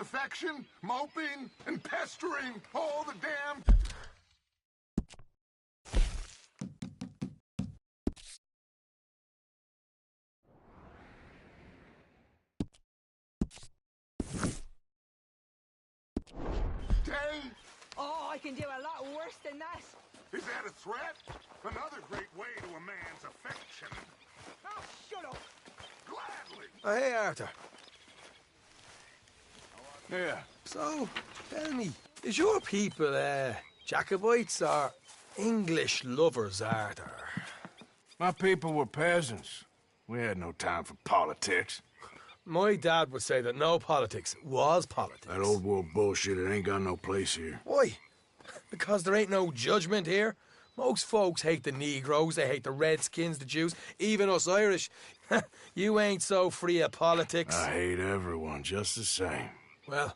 Affection, moping, and pestering all the damn... day? Oh, I can do a lot worse than that. Is that a threat? Another great way to a man's affection. Oh, shut up. Gladly. Oh, hey, Arthur. Yeah. So, tell me, is your people, Jacobites or English lovers, Arthur? My people were peasants. We had no time for politics. My dad would say that no politics was politics. That old world bullshit, it ain't got no place here. Why? Because there ain't no judgment here. Most folks hate the Negroes, they hate the Redskins, the Jews, even us Irish. You ain't so free of politics. I hate everyone just the same. Well,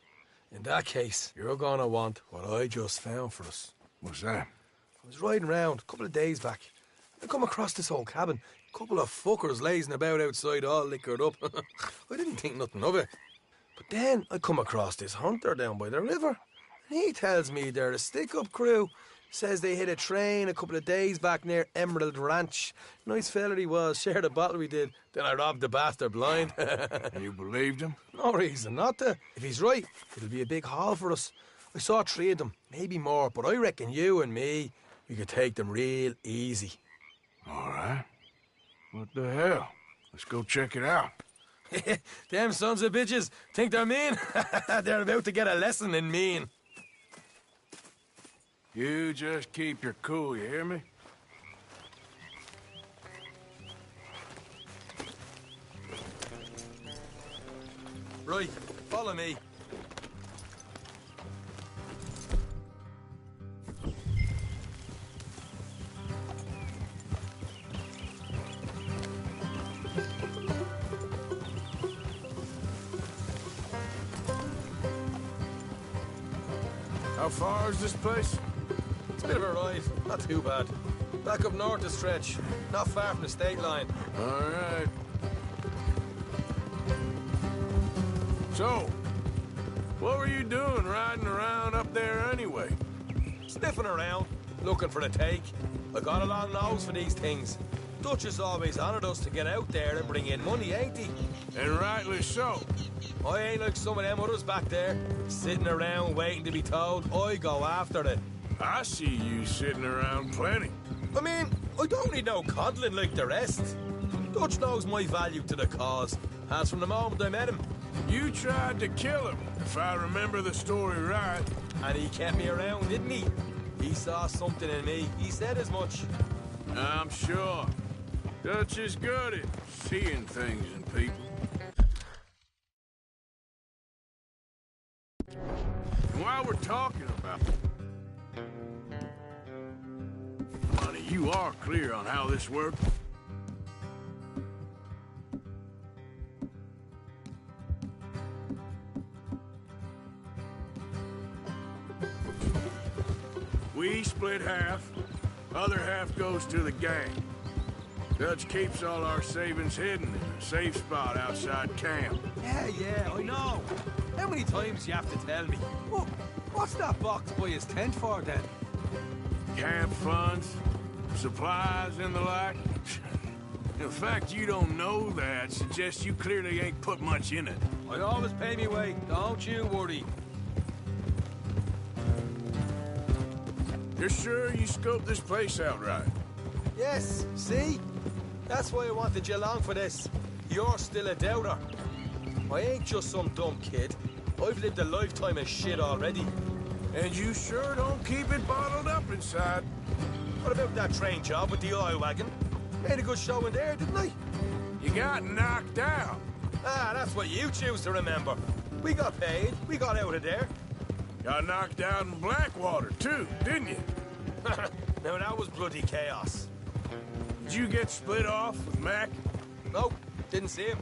in that case, you're gonna want what I just found for us. What's that? I was riding around a couple of days back. I come across this old cabin. A couple of fuckers lazing about outside all liquored up. I didn't think nothing of it. But then I come across this hunter down by the river. And he tells me they're a stick-up crew. Says they hit a train a couple of days back near Emerald Ranch. Nice fella he was, shared a bottle we did. Then I robbed the bastard blind. And you believed him? No reason not to. If he's right, it'll be a big haul for us. I saw 3 of them, maybe more, but I reckon you and me, we could take them real easy. All right. What the hell? Let's go check it out. Them sons of bitches think they're mean. They're about to get a lesson in mean. You just keep your cool, you hear me? Right, follow me. How far is this place? It's a bit of a ride, not too bad. Back up north a stretch, not far from the state line. All right. So, what were you doing riding around up there anyway? Sniffing around, looking for the take. I got a long nose for these things. Dutch has always honoured us to get out there and bring in money, ain't he? And rightly so. I ain't like some of them others back there, sitting around waiting to be told. I go after it. I see you sitting around plenty. I mean, I don't need no coddling like the rest. Dutch knows my value to the cause, as from the moment I met him. You tried to kill him, if I remember the story right. And he kept me around, didn't he? He saw something in me. He said as much. I'm sure. Dutch is good at seeing things in people. And while we're talking about money, you are clear on how this works? We split half, other half goes to the gang. Dutch keeps all our savings hidden in a safe spot outside camp. Yeah, I know. How many times do you have to tell me? What's that box by his tent for, then? Camp funds, supplies, and the like. The fact you don't know that suggests you clearly ain't put much in it. I always pay me way, don't you worry. You're sure you scoped this place out right? Yes, see? That's why I wanted you along for this. You're still a doubter. I ain't just some dumb kid. I've lived a lifetime of shit already. And you sure don't keep it bottled up inside. What about that train job with the oil wagon? Made a good show in there, didn't I? You got knocked out. Ah, that's what you choose to remember. We got paid. We got out of there. Got knocked out in Blackwater, too, didn't you? Now, that was bloody chaos. Did you get split off with Mac? Nope, didn't see him.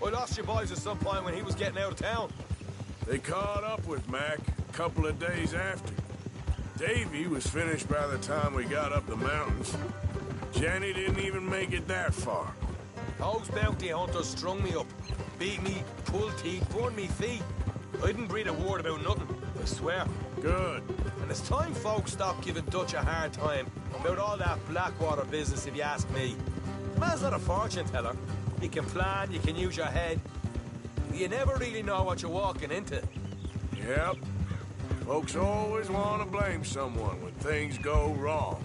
I lost your boys at some point when he was getting out of town. They caught up with Mac a couple of days after. Davy was finished by the time we got up the mountains. Jenny didn't even make it that far. Those bounty hunters strung me up. Beat me, pulled teeth, burned me feet. I didn't breathe a word about nothing, I swear. Good. And it's time folks stop giving Dutch a hard time about all that Blackwater business, if you ask me. The man's not a fortune teller. You can plan, you can use your head. You never really know what you're walking into. Yep. Folks always want to blame someone when things go wrong.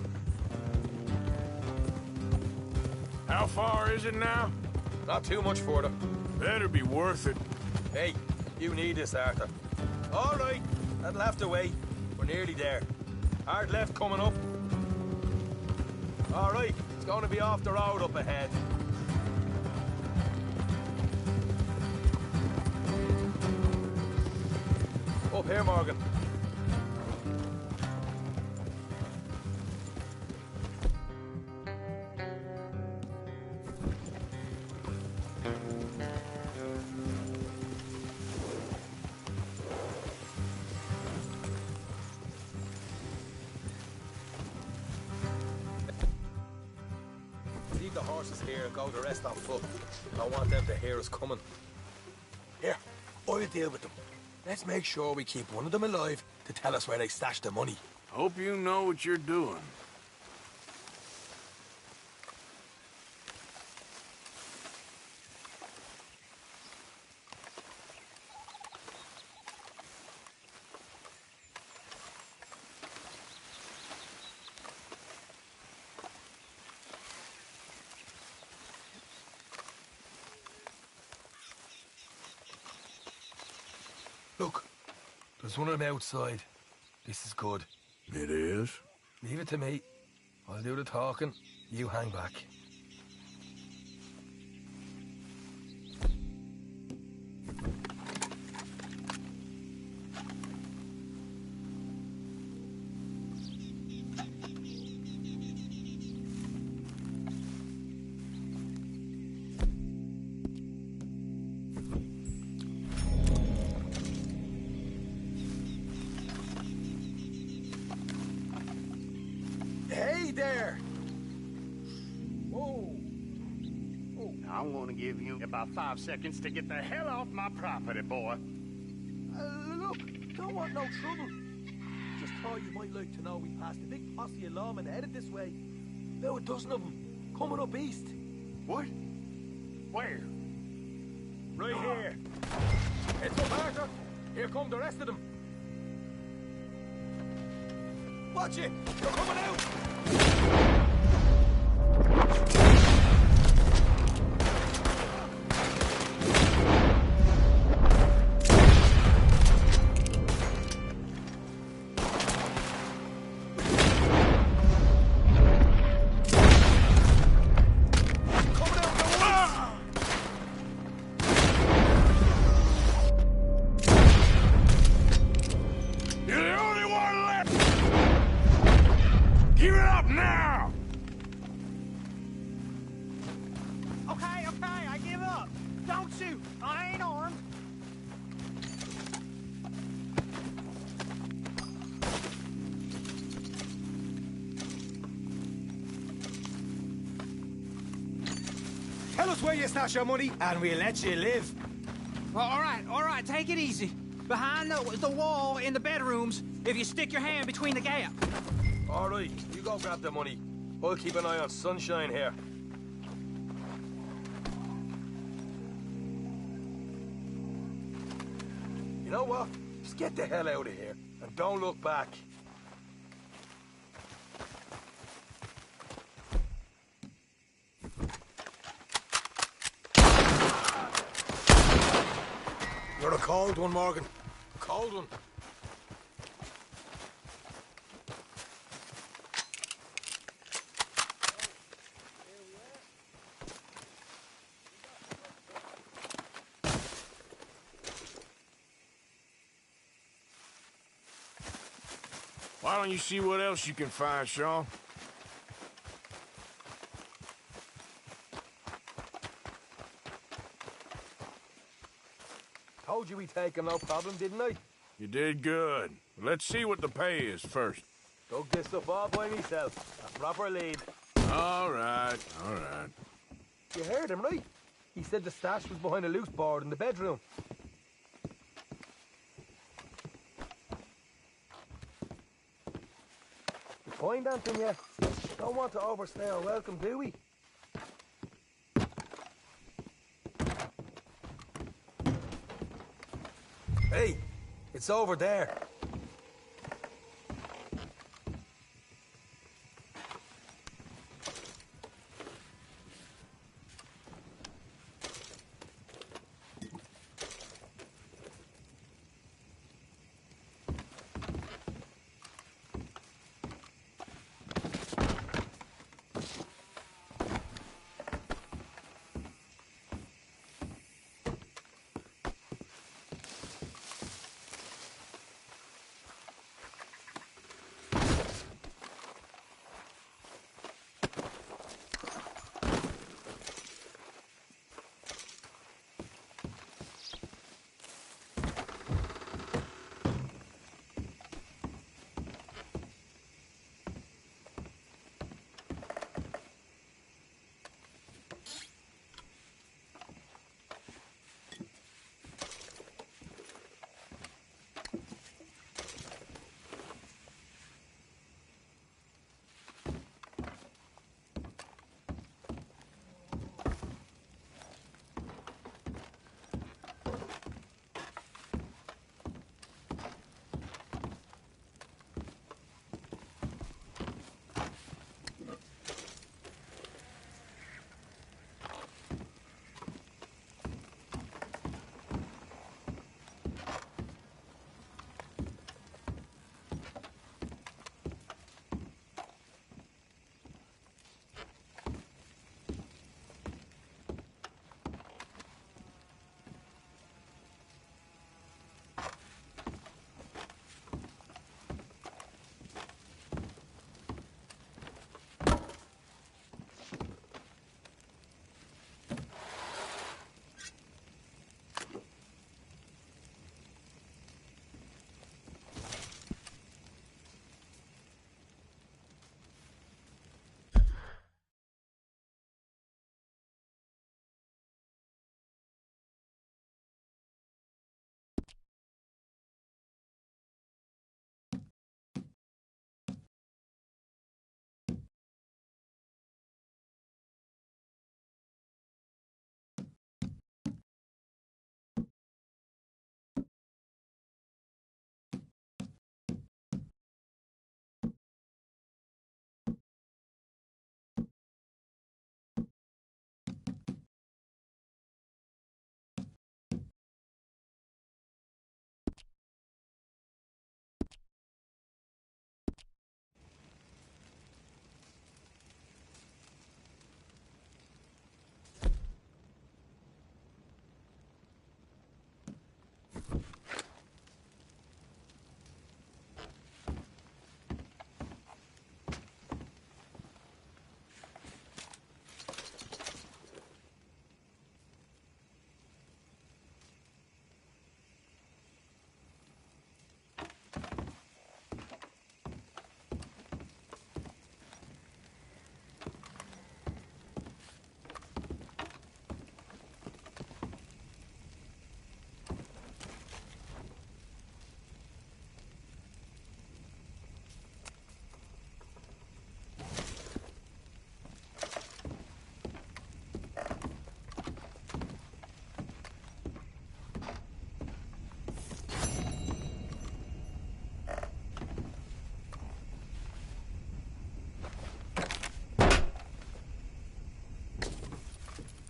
How far is it now? Not too much further. Better be worth it. Hey, you need this, Arthur. All right, that'll have to wait. We're nearly there. Hard left coming up. All right, it's going to be off the road up ahead. Up here, Morgan. Leave the horses here and go the rest on foot. I want them to hear us coming. Here, I'll deal with them. Let's make sure we keep one of them alive to tell us where they stashed the money. Hope you know what you're doing. Look, there's one of them outside. This is good. It is? Leave it to me. I'll do the talking. You hang back. Hey there! Whoa. Oh, I'm gonna give you about 5 seconds to get the hell off my property, boy. Look, don't want no trouble. Just thought you might like to know we passed a big posse of lawmen headed this way. About a dozen of them, coming up east. What? Where? Right here. Heads up, Arthur. Here come the rest of them. Watch it! They're coming out! shoot. I ain't armed. Tell us where you stash your money, and we'll let you live. Well, all right, take it easy. Behind the wall in the bedrooms, if you stick your hand between the gap. All right, you go grab the money. I'll keep an eye on Sunshine here. You know what? Just get the hell out of here, and don't look back. You're a cold one, Morgan. Cold one. Why don't you see what else you can find, Sean? Told you we'd take him, no problem, didn't I? You did good. Let's see what the pay is first. Dug this stuff all by myself. A proper lead. All right, all right. You heard him, right? He said the stash was behind a loose board in the bedroom. You find anything yet? Don't want to overstay our welcome, do we? Hey, it's over there.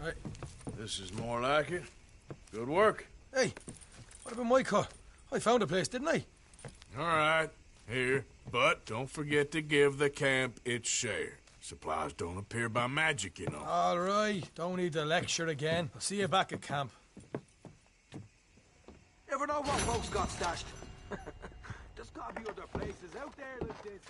Right. This is more like it. Good work. Hey, what about my car? I found a place, didn't I? All right. Here. But don't forget to give the camp its share. Supplies don't appear by magic, you know. All right. Don't need the lecture again. I'll see you back at camp. Never know what folks got stashed. There's gotta be other places out there like this.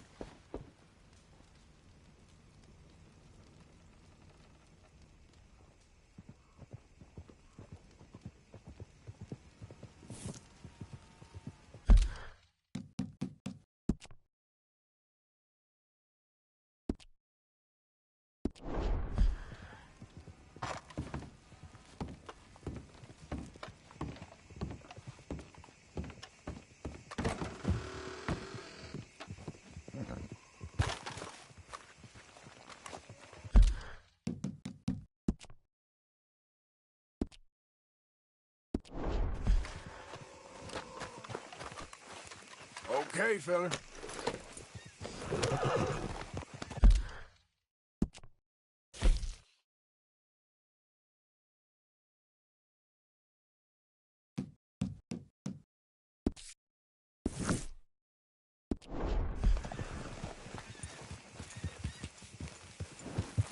Okay, fella.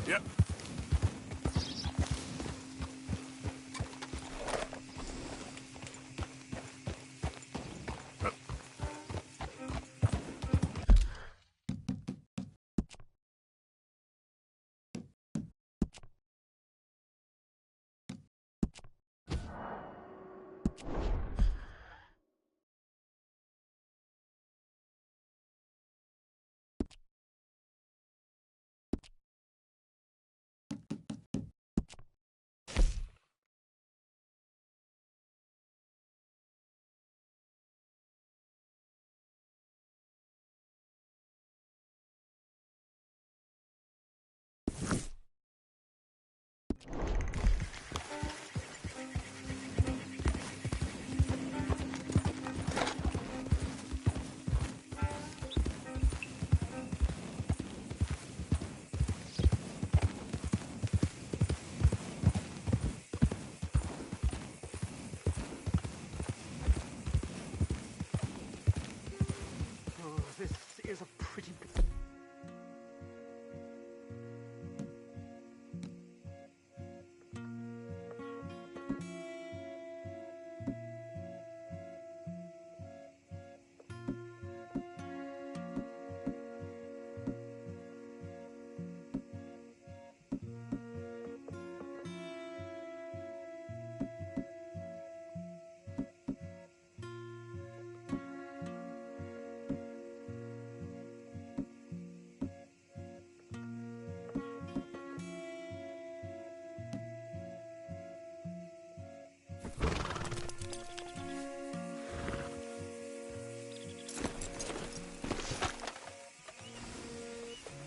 Yep. This is a pretty...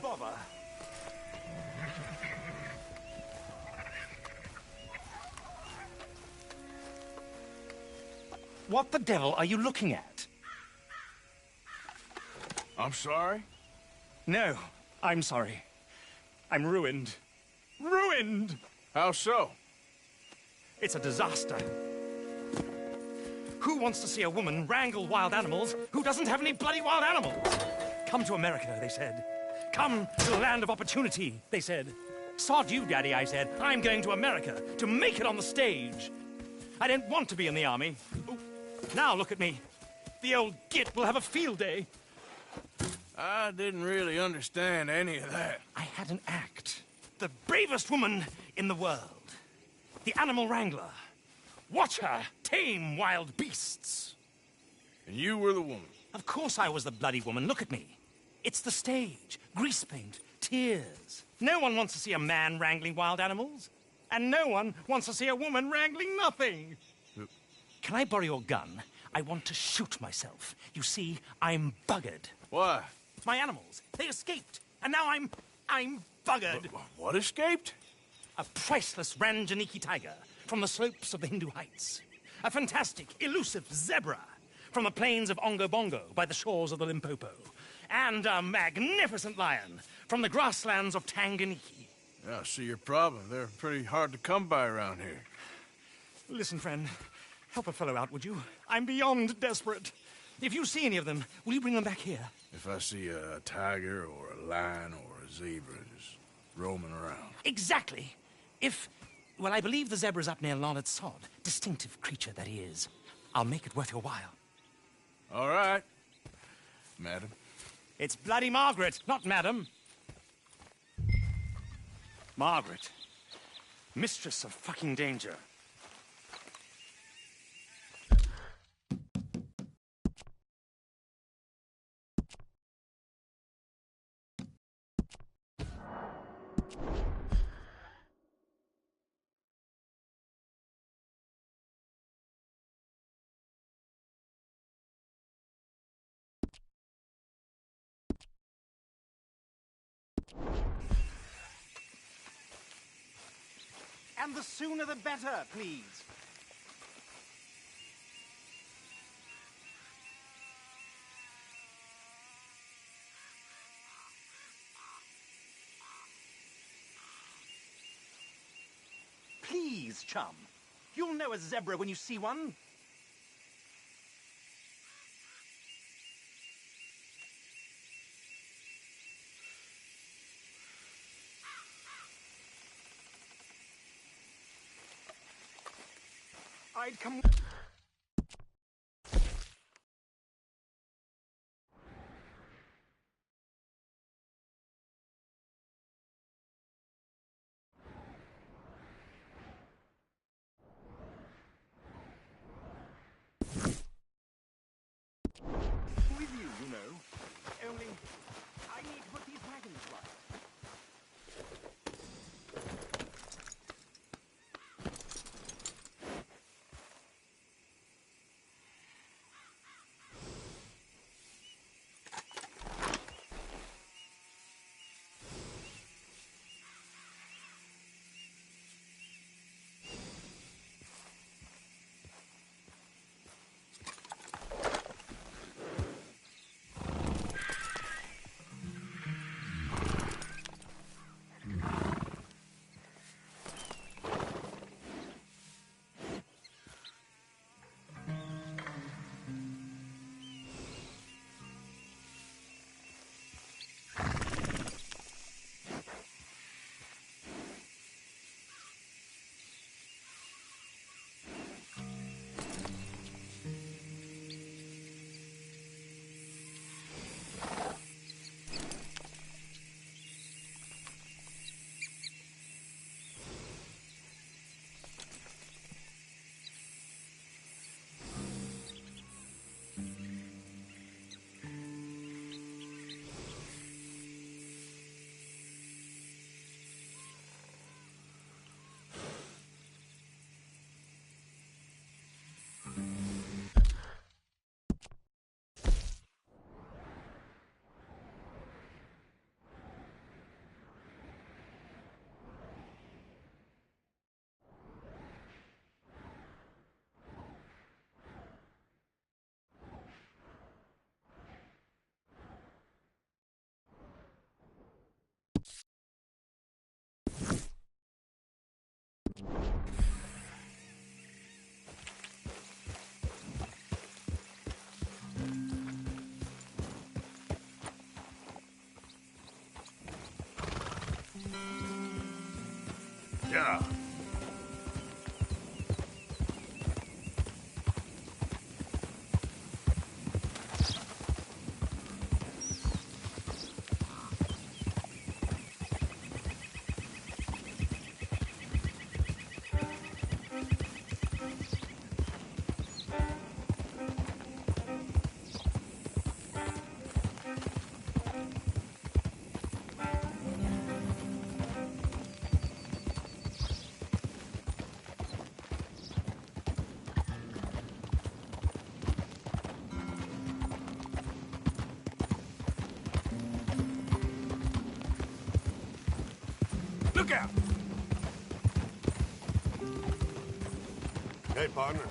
Bother. What the devil are you looking at? I'm sorry? No, I'm sorry. I'm ruined. Ruined! How so? It's a disaster. Who wants to see a woman wrangle wild animals who doesn't have any bloody wild animals? Come to America, they said. Come to the land of opportunity, they said. Sod you, Daddy, I said. I'm going to America to make it on the stage. I didn't want to be in the army. Ooh. Now look at me. The old git will have a field day. I didn't really understand any of that. I had an act. The bravest woman in the world. The animal wrangler. Watch her tame wild beasts. And you were the woman? Of course I was the bloody woman. Look at me. It's the stage. Grease paint. Tears. No one wants to see a man wrangling wild animals. And no one wants to see a woman wrangling nothing. Can I borrow your gun? I want to shoot myself. You see, I'm buggered. Why? My animals. They escaped. And now I'm buggered. What escaped? A priceless Ranjaniki tiger from the slopes of the Hindu Heights. A fantastic, elusive zebra from the plains of Ongo Bongo by the shores of the Limpopo. And a magnificent lion from the grasslands of Tanganiki. Yeah, I see your problem. They're pretty hard to come by around here. Listen, friend. Help a fellow out, would you? I'm beyond desperate. If you see any of them, will you bring them back here? If I see a tiger or a lion or a zebra just roaming around. Exactly. Well, I believe the zebra's up near Lonnet Sod. Distinctive creature that he is. I'll make it worth your while. All right, madam. It's bloody Margaret, not madam. Margaret. Mistress of fucking danger. And the sooner the better, please. Please, chum. You'll know a zebra when you see one. I'd come... with you know. Only, I need to put these wagons right. Yeah. Look out! Hey, partner.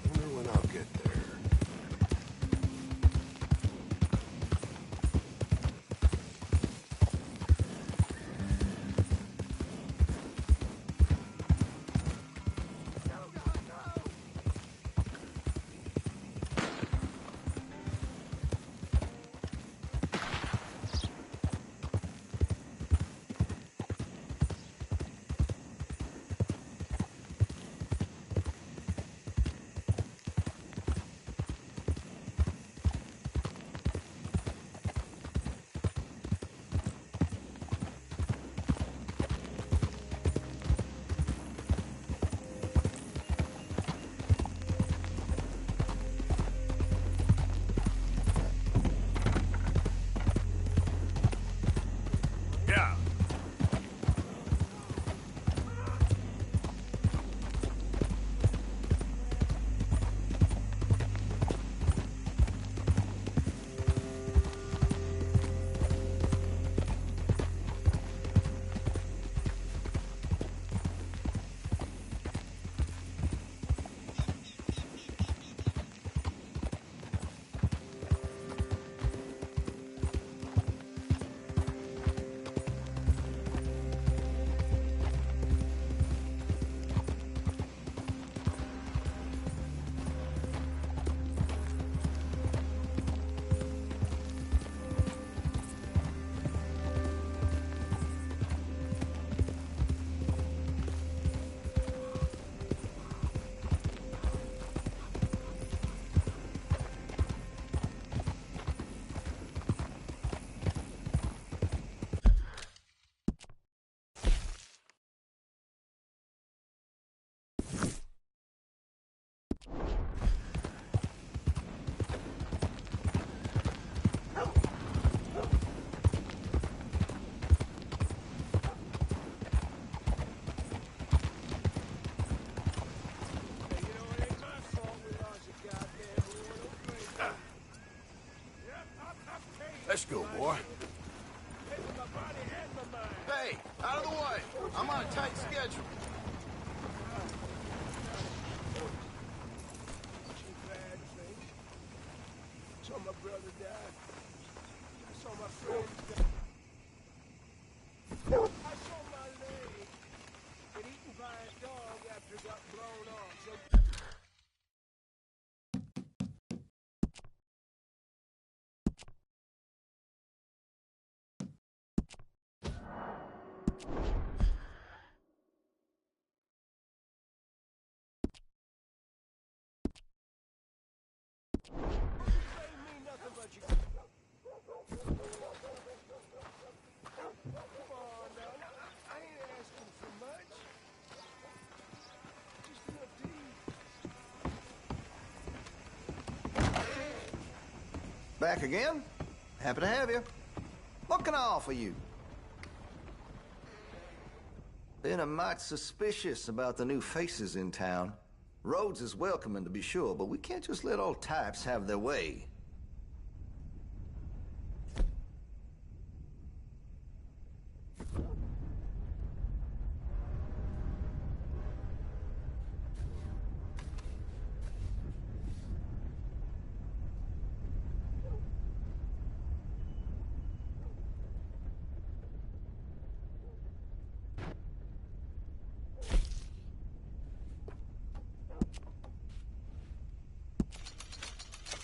Wonder when I'll get there. go, boy. Hey, out of the way. I'm on a tight schedule. I saw my brother die. I saw my friends die. I saw my leg get eaten by a dog after it got blown off. So Back again? Happy to have you. What can I offer you? Been a mite suspicious about the new faces in town. Rhodes is welcoming, to be sure, but we can't just let old types have their way.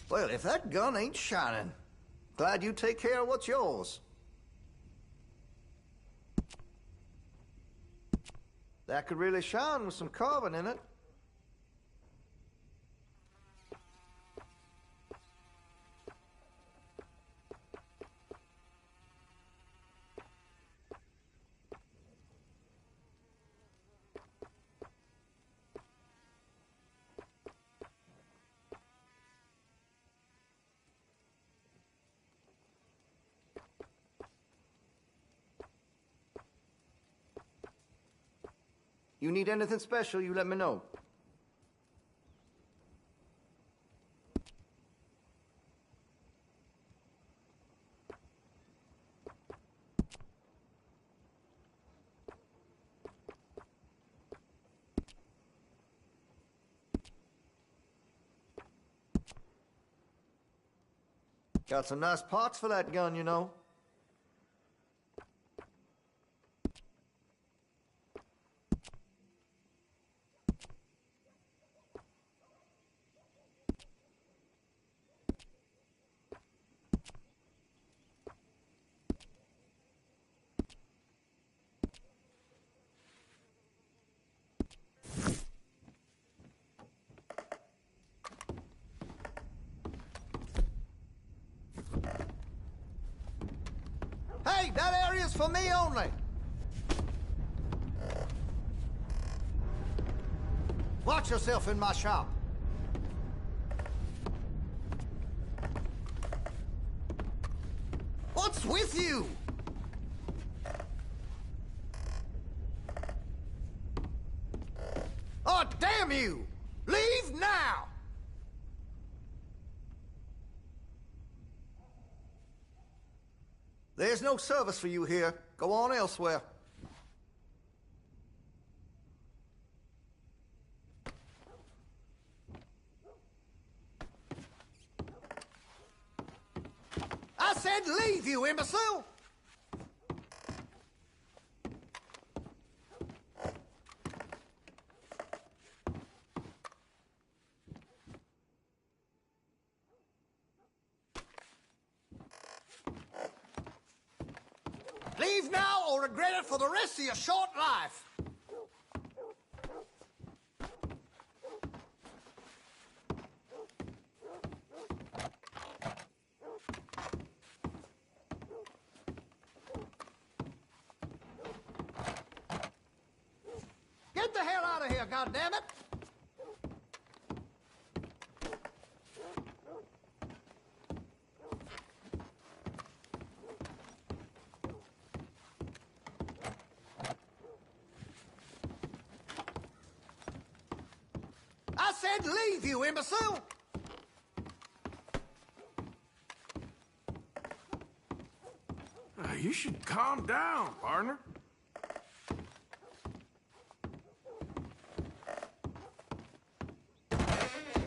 Well, if that gun ain't shining, glad you take care of what's yours. That could really shine with some carbon in it. You need anything special, you let me know. Got some nice parts for that gun, you know. Hey, that area's for me only. Watch yourself in my shop. What's with you? Oh, damn you! Leave now! There's no service for you here. Go on elsewhere. I said leave, you imbecile! Leave now or regret it for the rest of your short life. Get the hell out of here, goddammit! I said leave, you imbecile! You should calm down, partner.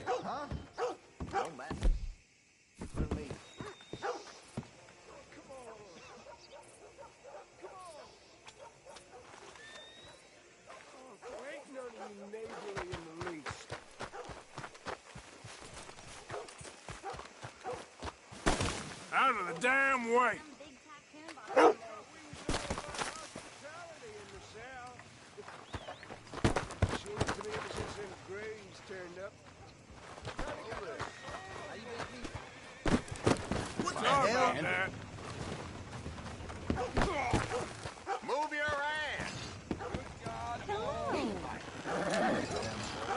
Huh? No, man. Follow me. Ain't none of you neighborly in the least. Out of the damn way. Seems to me ever since them Grays turned up. What the Sorry hell? about that. Move your ass!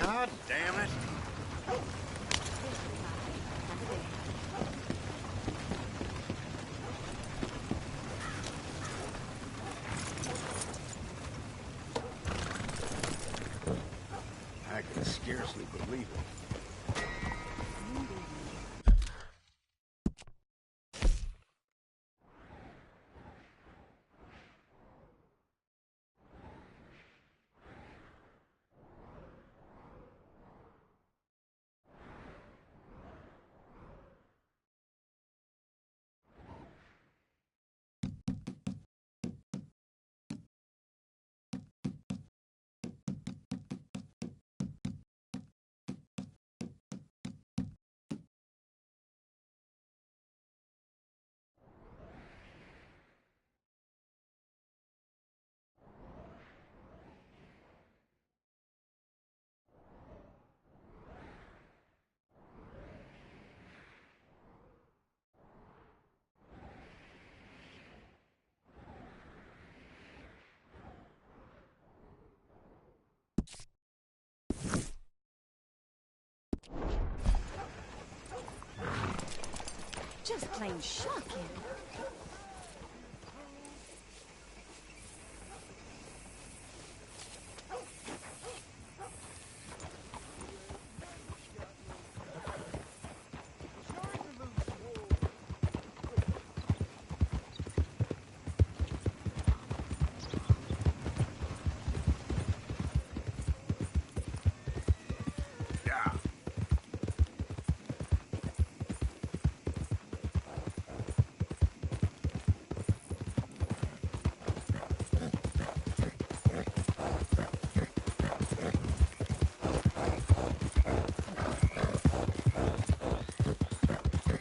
God damn it. I can scarcely believe it. Just plain shocking.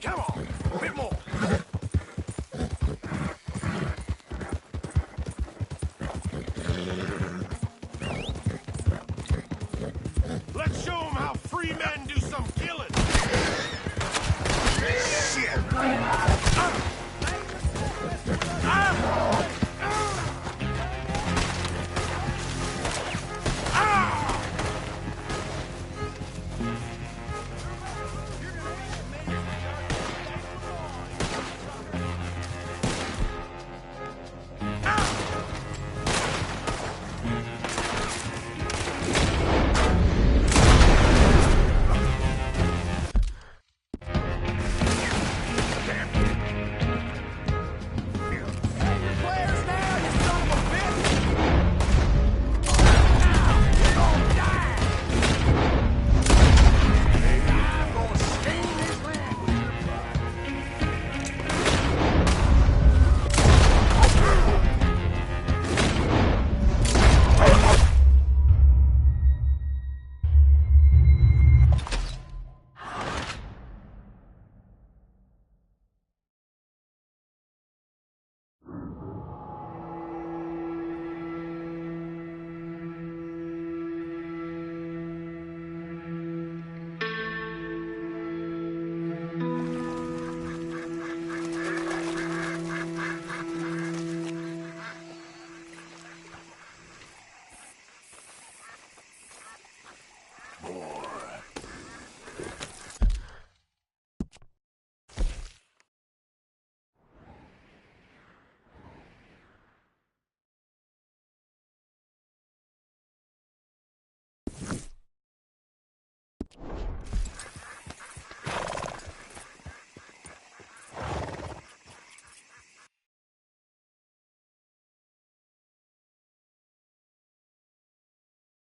Come on, a bit more. Let's show them how free men do some killing. Shit.